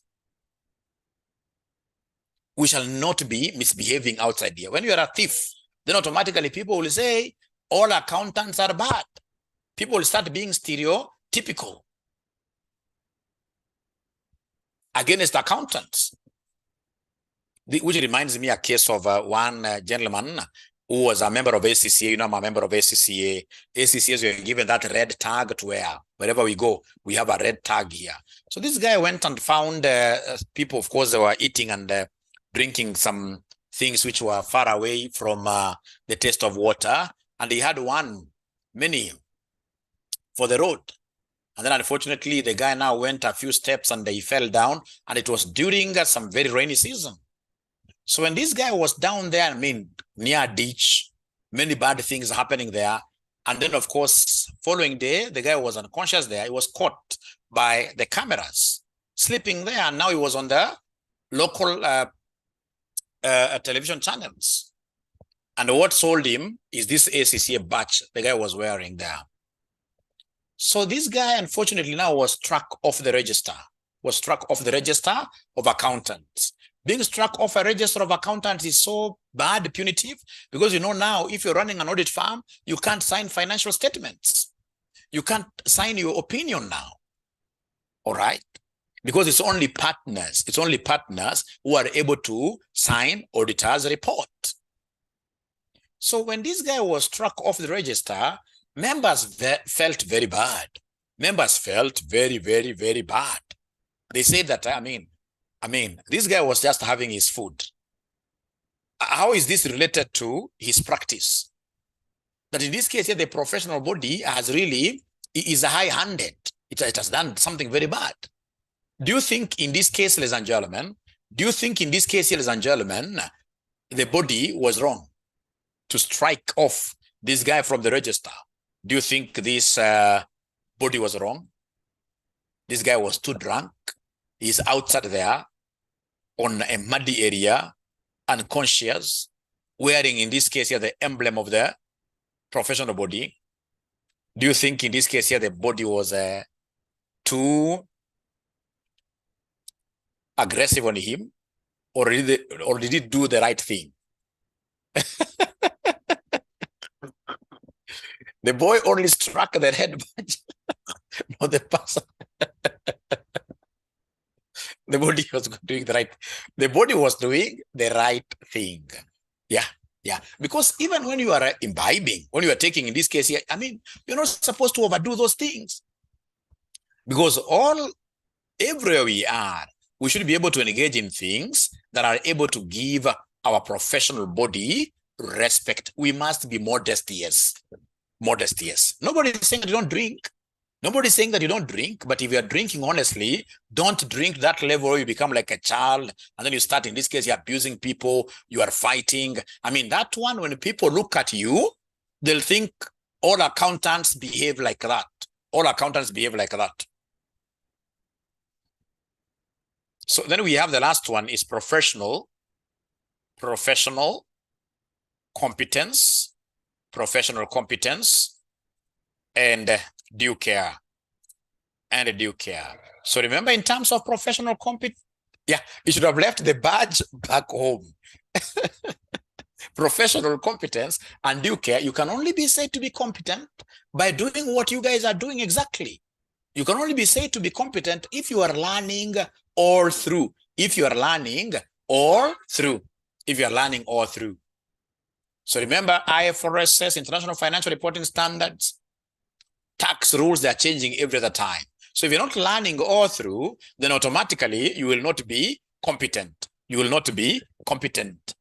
We shall not be misbehaving outside here. When you are a thief, then automatically people will say, all accountants are bad. People will start being stereotypical against accountants. Which reminds me a case of one gentleman who was a member of ACCA. You know, I'm a member of ACCA. ACCAs were given that red tag to wear. Wherever we go, we have a red tag here. So this guy went and found people, of course, they were eating and drinking some things which were far away from the taste of water. And he had one menu for the road. And then unfortunately, the guy now went a few steps and he fell down. And it was during some very rainy season. So when this guy was down there, I mean, near a ditch, many bad things happening there. And then, of course, following day, the guy was unconscious there. He was caught by the cameras, sleeping there. And now he was on the local television channels. And what sold him is this ACCA badge the guy was wearing there. So this guy, unfortunately, now was struck off the register, of accountants. Being struck off a register of accountants is so bad, punitive, because you know now, if you're running an audit firm, you can't sign financial statements. You can't sign your opinion now. All right? Because it's only partners who are able to sign auditor's report. So when this guy was struck off the register, members felt very bad. Members felt very, very, very bad. They said that, I mean, this guy was just having his food. How is this related to his practice? That in this case, the professional body has really, is high-handed. It has done something very bad. Do you think in this case, ladies and gentlemen, the body was wrong to strike off this guy from the register? Do you think this body was wrong? This guy was too drunk. He's outside there on a muddy area, unconscious, wearing in this case here the emblem of the professional body. Do you think in this case here the body was too aggressive on him, or did he do the right thing? The boy only struck the head badge, not the person. The body was doing the right. The body was doing the right thing. Yeah, yeah. Because even when you are imbibing, when you are taking, in this case here, I mean, you're not supposed to overdo those things. Because everywhere we are, we should be able to engage in things that are able to give our professional body respect. We must be modest, yes. Modest, yes. Nobody is saying that you don't drink. Nobody's saying that you don't drink, but if you are drinking honestly, don't drink that level where you become like a child, and then you start, in this case, you're abusing people, you are fighting. I mean, that one, when people look at you, they'll think all accountants behave like that. All accountants behave like that. So then we have the last one is professional competence, and due care. So remember, in terms of professional competence, yeah, you should have left the badge back home. Professional competence and due care, you can only be said to be competent by doing what you guys are doing exactly. You can only be said to be competent if you are learning all through. If you are learning all through. So remember, IFRS says International Financial Reporting Standards, tax rules, they are changing every other time. So if you're not learning all through, then automatically you will not be competent. You will not be competent.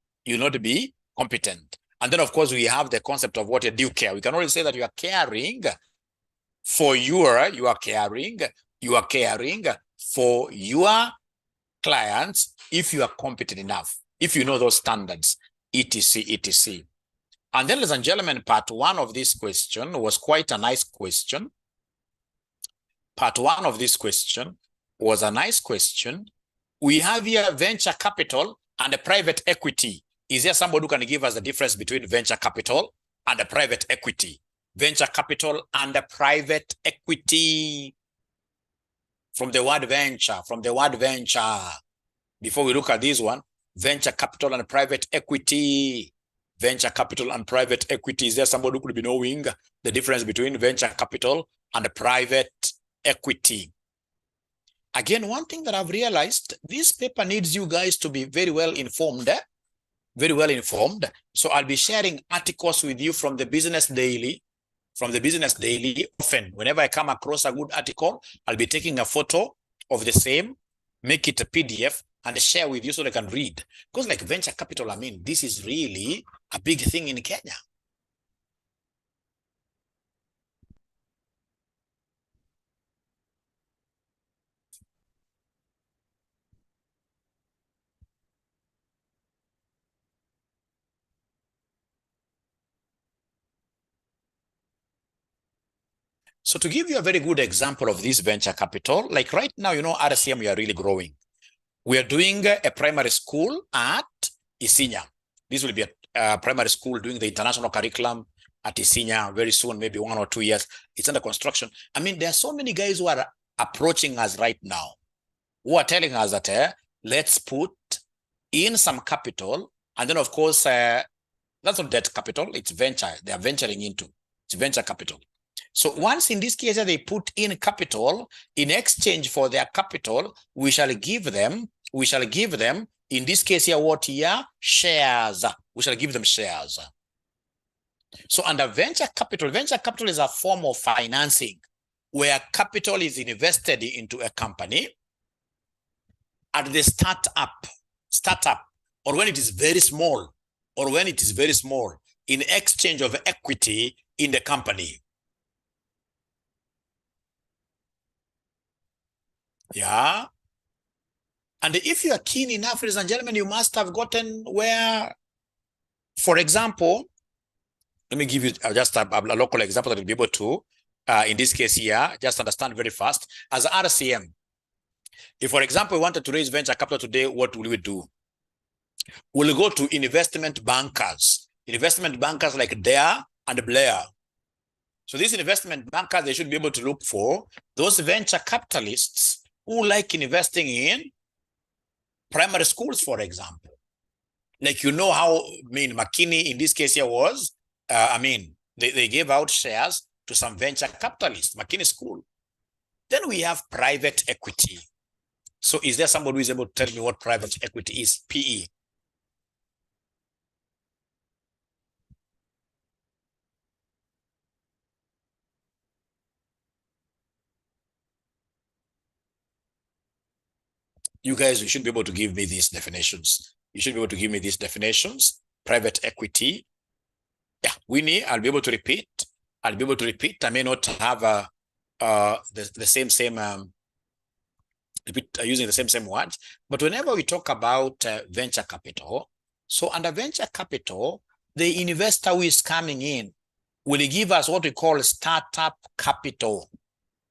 And then, of course, we have the concept of what a due care. We can only say that you are caring for you are caring for your clients if you are competent enough, if you know those standards, etc. And then, ladies and gentlemen, part one of this question was quite a nice question. We have here venture capital and a private equity. Is there somebody who can give us the difference between venture capital and a private equity? Venture capital and a private equity. From the word venture. Before we look at this one, venture capital and private equity. Venture capital and private equity. Is there somebody who could be knowing the difference between venture capital and private equity? Again, one thing that I've realized, this paper needs you guys to be very well informed. So I'll be sharing articles with you from the Business Daily. Often, whenever I come across a good article, I'll be taking a photo of the same, make it a PDF, and share with you so they can read. Because like venture capital, I mean, this is really a big thing in Kenya. So to give you a very good example of this venture capital, like right now, you know, RCM, we are really growing. We are doing a primary school at Isinya. This will be a primary school doing the international curriculum at Isinya very soon, maybe 1 or 2 years. It's under construction. I mean, there are so many guys who are approaching us right now, who are telling us that let's put in some capital. And then, of course, that's not debt capital. It's venture. They are venturing into. It's venture capital. So once in this case they put in capital, in exchange for their capital, we shall give them, in this case here, what here? Shares. We shall give them shares. So under venture capital is a form of financing where capital is invested into a company at the startup, or when it is very small, in exchange of equity in the company. Yeah. And if you are keen enough, ladies and gentlemen, you must have gotten where, for example, let me give you just a local example that you'll be able to, in this case here, just understand very fast. As RCM, if, for example, we wanted to raise venture capital today, what will we do? We'll go to investment bankers like Dare and Blair. So these investment bankers, they should be able to look for those venture capitalists who like investing in primary schools, for example. Like, you know how, McKinney in this case here was, they gave out shares to some venture capitalists, McKinney School. Then we have private equity. So is there somebody who is able to tell me what private equity is? PE. You guys, you should be able to give me these definitions. You should be able to give me these definitions. Private equity. Yeah, Winnie, I'll be able to repeat. I'll be able to repeat. I may not have using the same words, but whenever we talk about venture capital, so under venture capital, the investor who is coming in will give us what we call startup capital,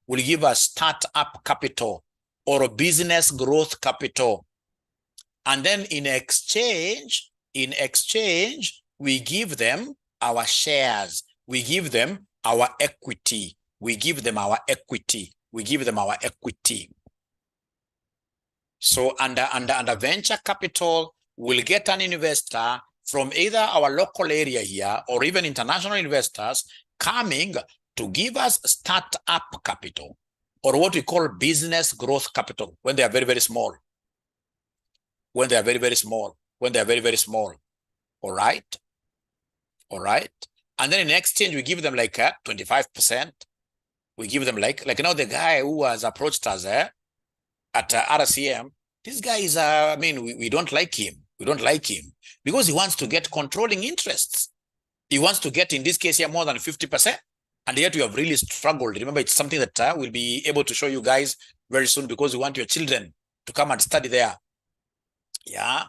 will give us startup capital or a business growth capital. And then in exchange, we give them our shares, we give them our equity, we give them our equity, we give them our equity. So under venture capital, we'll get an investor from either our local area here or even international investors coming to give us startup capital or what we call business growth capital when they are very, very small. When they are very, very small. When they are very, very small. All right? All right? And then in exchange, we give them like 25%. We give them like you know, the guy who has approached us at RCM, this guy is, we don't like him. We don't like him because he wants to get controlling interests. He wants to get, in this case here, more than 50%. And yet we have really struggled. Remember, it's something that we'll be able to show you guys very soon because we want your children to come and study there. Yeah.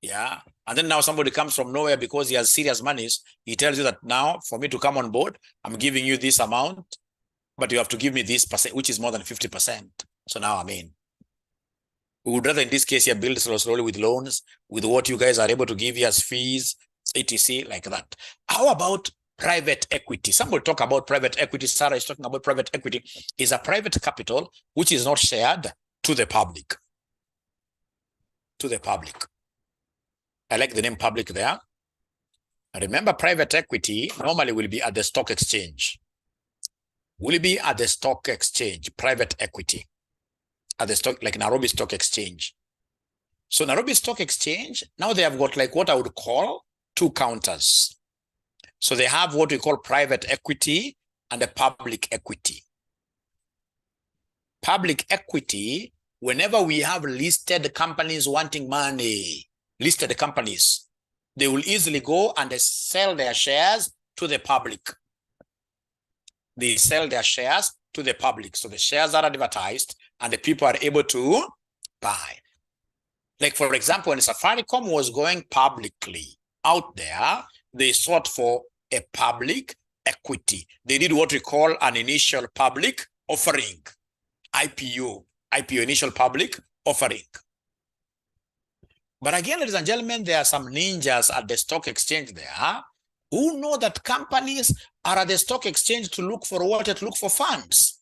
Yeah. And then now somebody comes from nowhere because he has serious monies. He tells you that now for me to come on board, I'm giving you this amount, but you have to give me this percent, which is more than 50%. So now, we would rather in this case here build slowly with loans, with what you guys are able to give you as fees, etc., like that. How about private equity? Somebody talk about private equity. Sarah is talking about private equity. Is a private capital which is not shared to the public. To the public. I like the name public there. And remember, private equity normally will be at the stock exchange. Will be at the stock exchange, private equity. At the stock, like Nairobi Stock Exchange. So Nairobi Stock Exchange, now they have got like what I would call two counters. So they have what we call private equity and a public equity. Public equity, whenever we have listed companies wanting money, listed companies, they will easily go and they sell their shares to the public. They sell their shares to the public. So the shares are advertised and the people are able to buy. Like, for example, when Safaricom was going publicly out there, they sought for a public equity. They did what we call an initial public offering, IPO, initial public offering. But again, ladies and gentlemen, there are some ninjas at the stock exchange there who know that companies are at the stock exchange to look for what? To look for funds.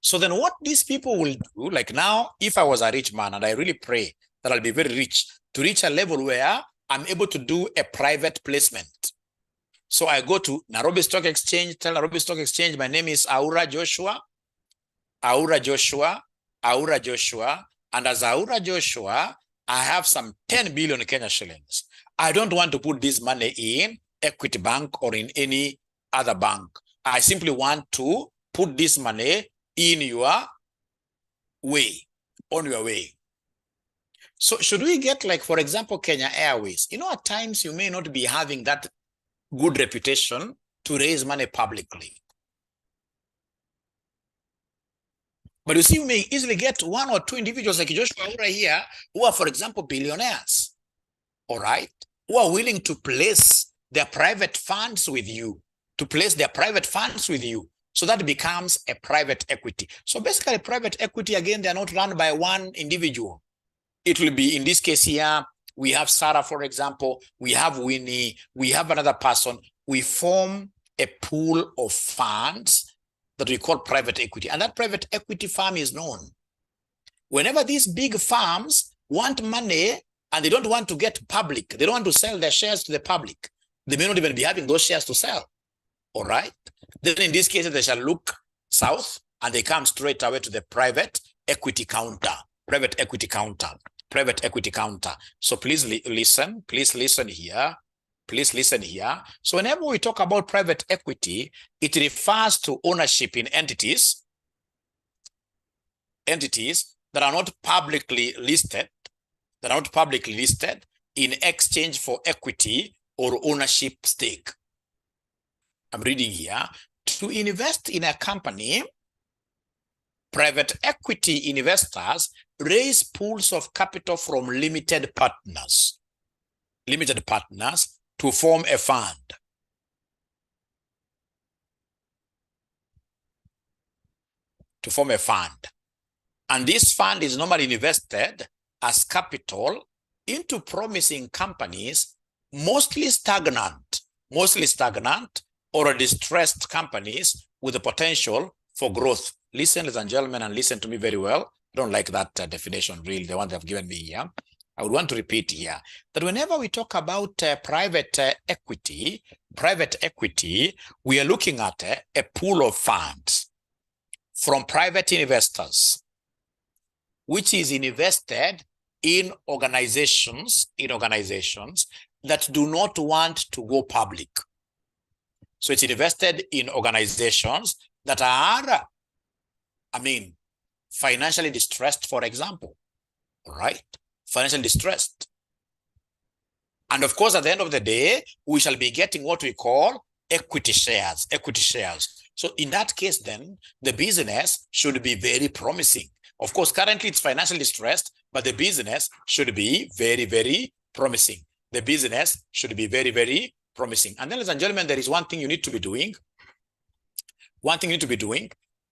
So then what these people will do, like now, if I was a rich man, and I really pray that I'll be very rich, to reach a level where I'm able to do a private placement. So I go to Nairobi Stock Exchange, tell Nairobi Stock Exchange, my name is Aura Joshua, and as Aura Joshua, I have some 10 billion Kenya shillings. I don't want to put this money in Equity Bank or in any other bank. I simply want to put this money in your way, on your way. So should we get, like, for example, Kenya Airways? You know, at times you may not be having that good reputation to raise money publicly. But you see, we may easily get one or two individuals like Joshua Aura here who are, for example, billionaires, all right, who are willing to place their private funds with you, So that becomes a private equity. So basically, private equity, again, they're not run by one individual. It will be, in this case here, we have Sarah, for example, we have Winnie, we have another person. We form a pool of funds that we call private equity. And that private equity firm is known. Whenever these big firms want money and they don't want to get public, they don't want to sell their shares to the public, they may not even be having those shares to sell. All right. Then in this case, they shall look south and they come straight away to the private equity counter, private equity counter, private equity counter. So please listen here. Please listen here. So whenever we talk about private equity, it refers to ownership in entities that are not publicly listed, in exchange for equity or ownership stake. I'm reading here. To invest in a company, private equity investors raise pools of capital from limited partners to form a fund. And this fund is normally invested as capital into promising companies, mostly stagnant or distressed companies with the potential for growth. Listen, ladies and gentlemen, and listen to me very well. I don't like that definition, really, the one they've given me here. I would want to repeat here that whenever we talk about private equity, we are looking at a pool of funds from private investors, which is invested in organizations that do not want to go public. So it's invested in organizations that are, financially distressed, for example, right? Financially distressed. And of course, at the end of the day, we shall be getting what we call equity shares. So in that case, then the business should be very promising. Of course, currently it's financially distressed, but the business should be very, very promising. The business should be very, very promising. And then, ladies and gentlemen, there is one thing you need to be doing.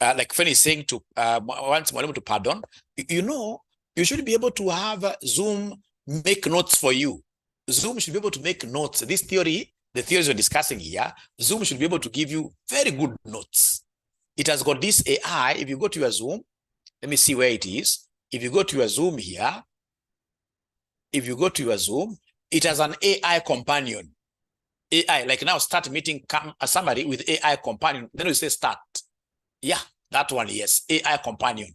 Like Fanny is saying to Mwalimu to pardon, you should be able to have Zoom make notes for you. Zoom should be able to make notes. This theory, the theories we're discussing here, Zoom should be able to give you very good notes. It has got this AI. If you go to your Zoom, let me see where it is. If you go to your Zoom here, it has an AI companion. AI, like now start meeting somebody with AI companion. Then you say start. Yeah, that one, yes, AI companion.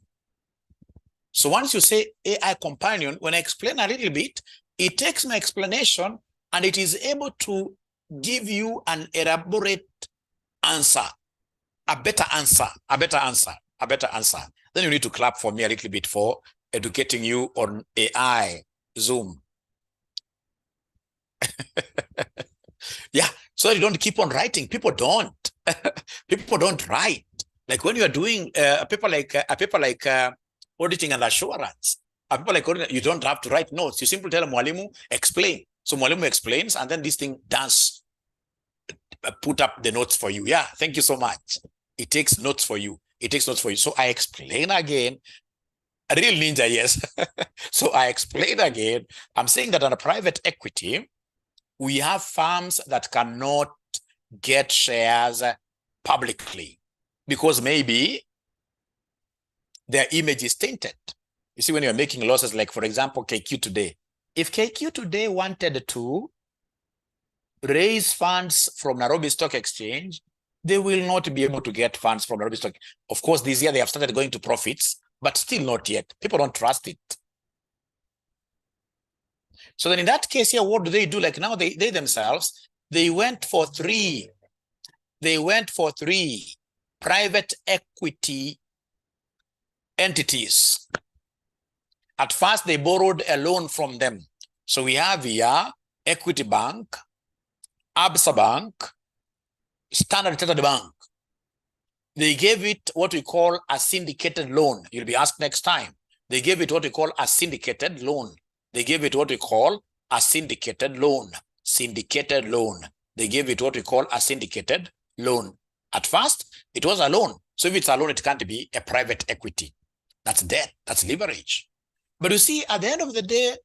So once you say AI companion, when I explain a little bit, it takes my explanation and it is able to give you an elaborate answer, a better answer. Then you need to clap for me a little bit for educating you on AI Zoom. Yeah, so you don't keep on writing. People don't. People don't write. Like when you are doing a paper like auditing and assurance, you don't have to write notes. You simply tell Mwalimu, explain. So Mwalimu explains, and then this thing does put up the notes for you. Yeah, thank you so much. It takes notes for you. So I explain again. A real ninja, yes. So I explain again. I'm saying that on a private equity, we have firms that cannot get shares publicly because maybe their image is tainted. You see, when you're making losses, like for example, KQ today, if KQ today wanted to raise funds from Nairobi Stock Exchange, they will not be able to get funds from Nairobi Stock. Of course, this year they have started going to profits, but still not yet. People don't trust it. So then in that case here, what do they do? Like now they themselves, they went for three private equity entities. At first, they borrowed a loan from them. So we have here Equity Bank, Absa Bank, Standard Chartered Bank. They gave it what we call a syndicated loan. You'll be asked next time. They gave it what we call a syndicated loan. They gave it what we call a syndicated loan. They gave it what we call a syndicated loan. At first, it was a loan. So if it's a loan, it can't be a private equity. That's debt. That's leverage. But you see, at the end of the day,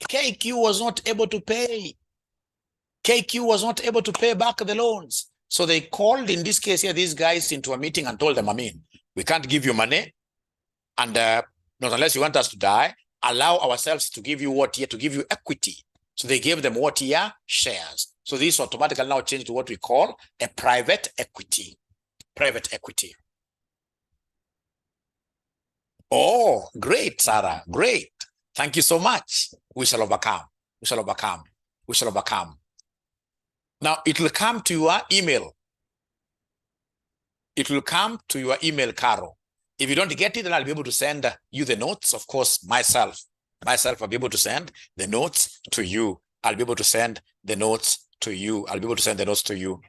KQ was not able to pay. KQ was not able to pay back the loans. So they called, in this case here, these guys into a meeting and told them, we can't give you money. And not unless you want us to die, allow ourselves to give you what here, to give you equity. So they gave them what here? Shares. So this automatically now changed to what we call a private equity. Private equity. Oh, great, Sarah. Great. Thank you so much. We shall overcome. We shall overcome. We shall overcome. Now, it will come to your email. It will come to your email, Carol. If you don't get it, then I'll be able to send you the notes. Of course, myself, I'll be able to send the notes to you. I'll be able to send the notes to you. I'll be able to send the notes to you.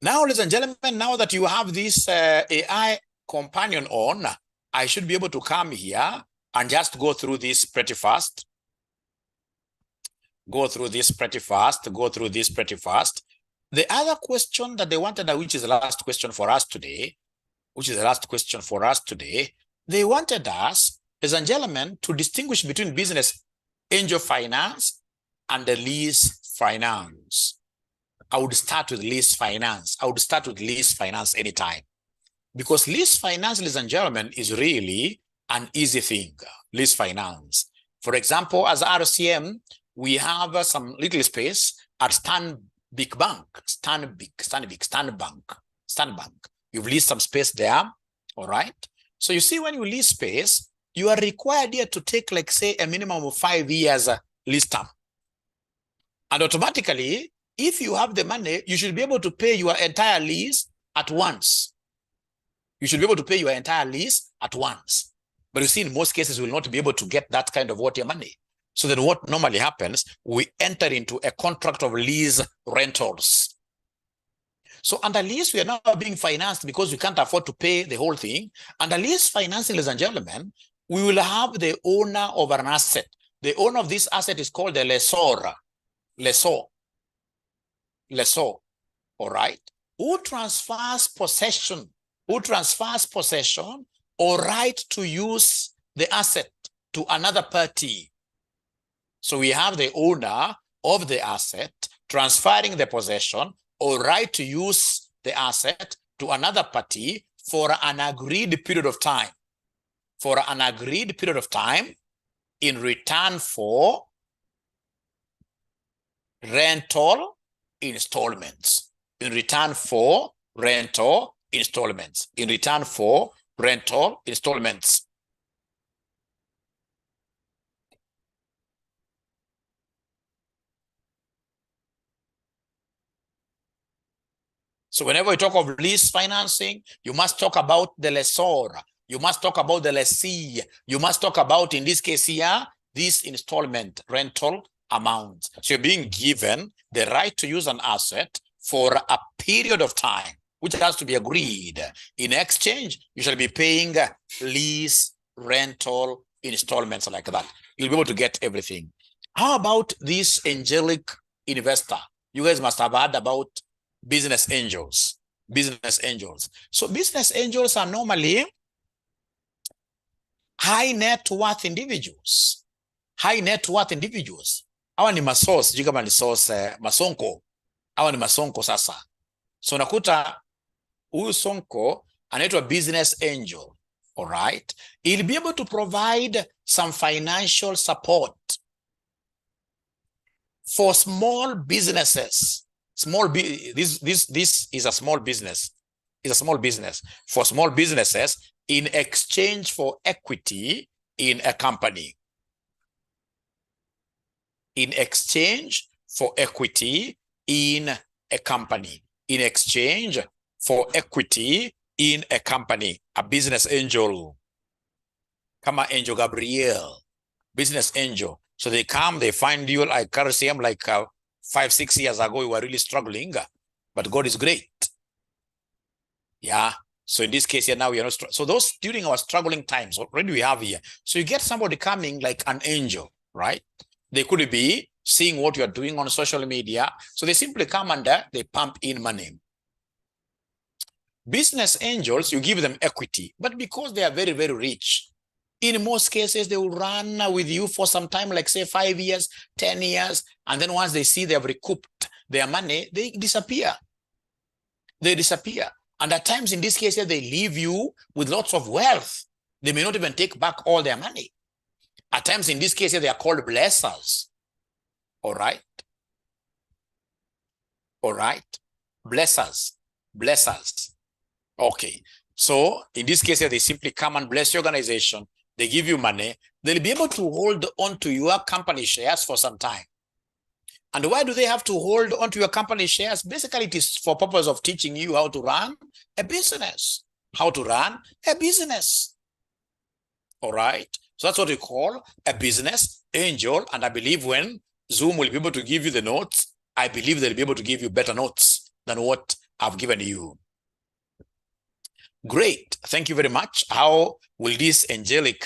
Now, ladies and gentlemen, now that you have this AI companion on, I should be able to come here and just go through this pretty fast. Go through this pretty fast. The other question that they wanted, which is the last question for us today, they wanted us, ladies and gentlemen, to distinguish between business angel finance and the lease finance. I would start with lease finance. Anytime. Because lease finance, ladies and gentlemen, is really an easy thing. Lease finance. For example, as RCM, we have some little space at Stanbic Bank. You've leased some space there, all right? So you see, when you lease space, you are required here to take, like, say, a minimum of 5 years lease term. And automatically, if you have the money, you should be able to pay your entire lease at once. But you see, in most cases, we will not be able to get that kind of money. So then what normally happens, we enter into a contract of lease rentals. So under lease, we are now being financed because we can't afford to pay the whole thing. Under lease financing, ladies and gentlemen, we will have the owner of an asset. The owner of this asset is called the lessor. All right? Who transfers possession or right to use the asset to another party. So we have the owner of the asset transferring the possession or right to use the asset to another party for an agreed period of time. In return for rental installments. So whenever we talk of lease financing, you must talk about the lessor. You must talk about the lessee. You must talk about, in this case here, this installment rental amount. So you're being given the right to use an asset for a period of time, which has to be agreed. In exchange, you shall be paying lease rental installments like that. You'll be able to get everything. How about this angelic investor? You guys must have heard about business angels. So business angels are normally high net worth individuals. Hawa ni masource, sijui kama ni source, masonko. Hawa ni masonko sasa. So nakuta huyu sonko anaitwa business angel. All right? He'll be able to provide some financial support for small businesses. This is a small business. For small businesses in exchange for equity in a company. A business angel. Kama Angel Gabriel, business angel. So they come, they find you like RCM, like 5-6 years ago, you were really struggling, but God is great. Yeah. So in this case here now, we are not. So those during our struggling times, already we have here. So you get somebody coming like an angel, right? They could be seeing what you are doing on social media. So they simply come and they pump in money. Business angels, you give them equity, but because they are very, very rich, in most cases, they will run with you for some time, like say 5 years, 10 years. And then once they see they have recouped their money, they disappear. They disappear. And at times in this case, they leave you with lots of wealth. They may not even take back all their money. At times in this case, they are called blessers. All right. All right. Blessers. Blessers. Okay. So in this case, they simply come and bless your organization. They give you money. They'll be able to hold on to your company shares for some time. And why do they have to hold on to your company shares? Basically, it is for purpose of teaching you how to run a business. How to run a business. All right. So that's what we call a business angel. And I believe when Zoom will be able to give you the notes, I believe they'll be able to give you better notes than what I've given you. Great. Thank you very much. How will this angelic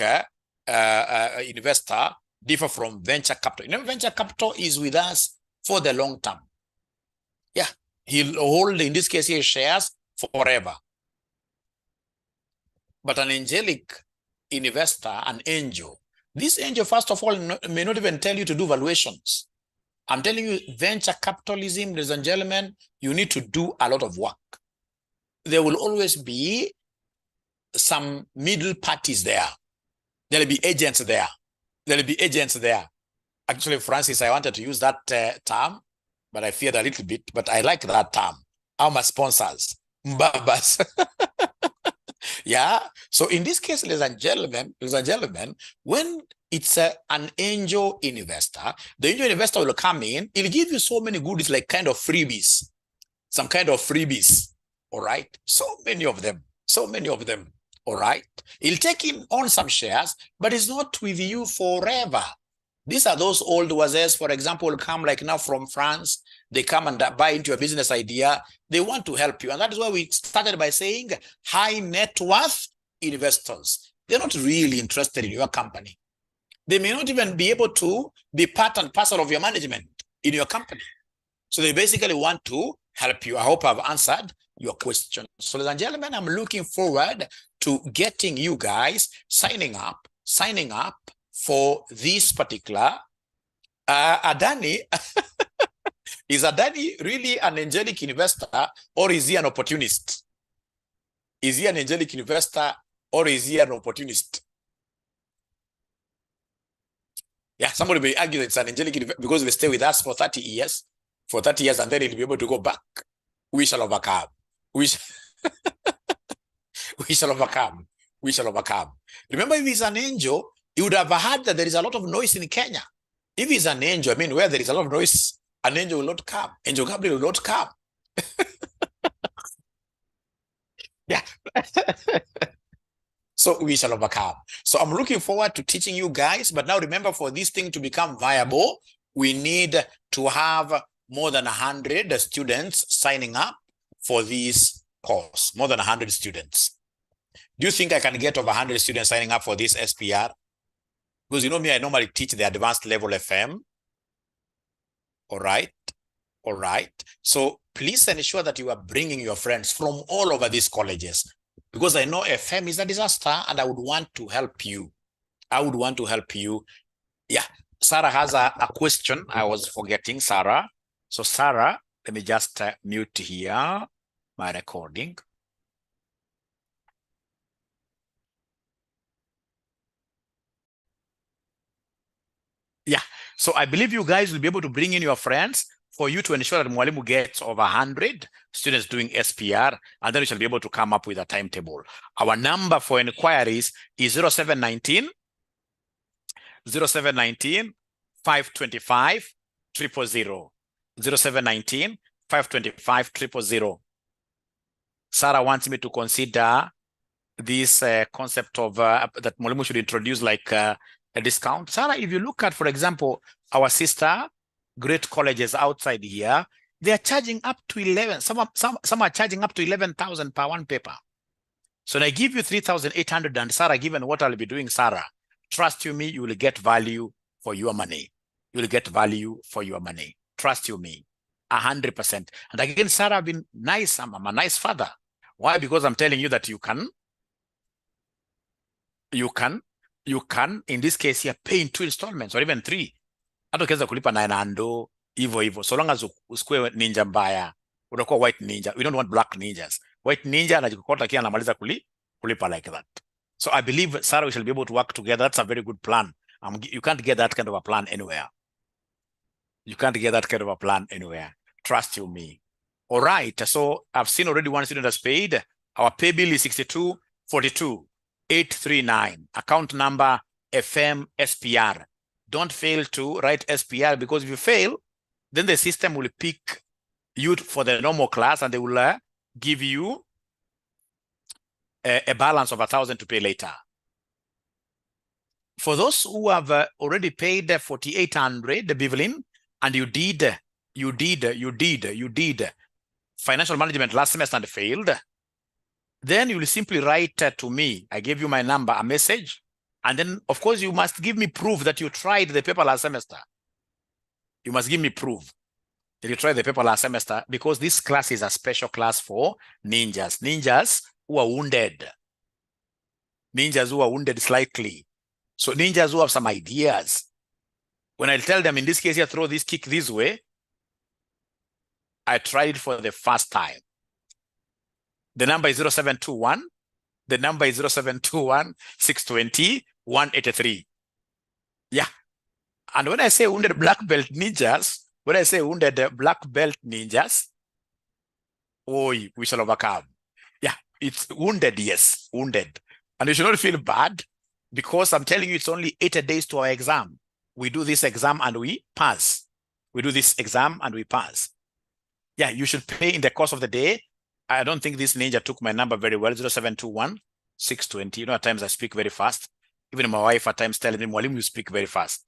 investor differ from venture capital? You know, venture capital is with us for the long term. Yeah. He'll hold, in this case, his shares forever. But an angelic investor, an angel, this angel, first of all, may not even tell you to do valuations. I'm telling you, venture capitalism, ladies and gentlemen, you need to do a lot of work. There will always be some middle parties there. There'll be agents there. There'll be agents there. Actually, Francis, I wanted to use that term, but I feared a little bit, but I like that term. I'm a sponsors. Mbabas. Yeah. So in this case, ladies and gentlemen, when it's an angel investor, the angel investor will come in, he'll give you so many goodies, like kind of freebies, some kind of freebies. All right. So many of them. All right. He'll take in on some shares, but it's not with you forever. These are those old wazers, for example, will come like now from France. They come and buy into your business idea. They want to help you. And that is why we started by saying high net worth investors. They're not really interested in your company. They may not even be able to be part and parcel of your management in your company. So they basically want to help you. I hope I've answered your question. So ladies and gentlemen, I'm looking forward to getting you guys signing up for this particular Adani. Is Adani really an angelic investor, or is he an opportunist? Is he an angelic investor, or is he an opportunist? Yeah, somebody may argue that it's an angelic investor because they stay with us for 30 years. For 30 years, and then he'll be able to go back. We shall overcome. We shall overcome. We shall overcome. Remember, if he's an angel, you would have heard that there is a lot of noise in Kenya. If he's an angel, I mean, where there is a lot of noise, an angel will not come. Angel Gabriel will not come. Yeah. So we shall overcome. So I'm looking forward to teaching you guys. But now remember, for this thing to become viable, we need to have more than 100 students signing up for this course. More than 100 students. Do you think I can get over 100 students signing up for this SPR? Because you know me, I normally teach the advanced level FM. All right. All right. So please ensure that you are bringing your friends from all over these colleges, because I know FM is a disaster and I would want to help you. I would want to help you. Yeah. Sarah has a question. I was forgetting Sarah. So Sarah, let me just mute here my recording. Yeah. So I believe you guys will be able to bring in your friends for you to ensure that Mwalimu gets over 100 students doing SPR, and then we shall be able to come up with a timetable. Our number for inquiries is 0719 525 000. 0719 525 000. Sarah wants me to consider this concept of that Mwalimu should introduce like a discount. Sarah, if you look at, for example, our sister great colleges outside here, they are charging up to 11. Some are charging up to 11,000 per one paper. So when I give you 3,800, and Sarah, given what I'll be doing, Sarah, trust you me, you will get value for your money. You will get value for your money. Trust you me, 100%. And again, Sarah, I've been nice. I'm a nice father. Why? Because I'm telling you that you can, in this case here, pay in 2 installments or even 3. Hata ukiweza kulipa 900, Hivyo. So long as usikue ninja mbaya, utakuwa white ninja. We don't want black ninjas. White ninja anajikokota kia anamaliza kulipa like that. So I believe, Sarah, we shall be able to work together. That's a very good plan. You can't get that kind of a plan anywhere. You can't get that kind of a plan anywhere. Trust you me. All right. So I've seen already one student has paid. Our pay bill is 62,42,839. Account number FM SPR. Don't fail to write SPR, because if you fail, then the system will pick you for the normal class and they will give you a balance of 1,000 to pay later. For those who have already paid 4,800, Bevelin, and you did financial management last semester and failed, then you will simply write to me. I gave you my number, a message, and then of course you must give me proof that you tried the paper last semester. You must give me proof that you tried the paper last semester, because this class is a special class for ninjas who are wounded, slightly. So ninjas who have some ideas. When I tell them, in this case, here, throw this kick this way, I tried it for the first time. The number is 0721. The number is 0721-620-183. Yeah. And when I say wounded black belt ninjas, we shall overcome. Yeah, it's wounded, yes, wounded. And you should not feel bad, because I'm telling you, it's only 80 days to our exam. We do this exam and we pass. Yeah, you should pay in the course of the day. I don't think this ninja took my number very well, 0721-620. You know, at times I speak very fast. Even my wife at times telling me, Mwalimu, you speak very fast.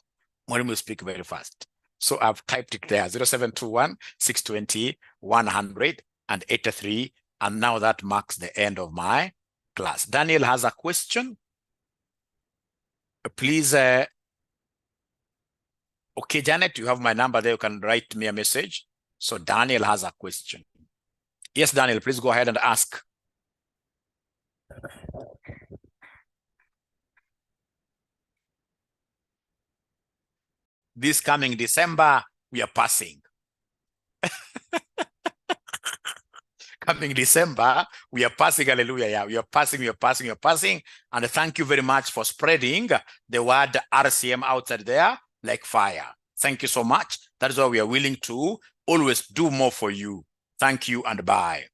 So I've typed it there, 0721-620-183. And now that marks the end of my class. Daniel has a question. Please, okay, Janet, you have my number there. You can write me a message. So Daniel has a question. Yes, Daniel, please go ahead and ask. This coming December, we are passing. Coming December, we are passing, hallelujah. Yeah, we are passing. And thank you very much for spreading the word RCM outside there like fire. Thank you so much. That is why we are willing to always do more for you. Thank you and bye.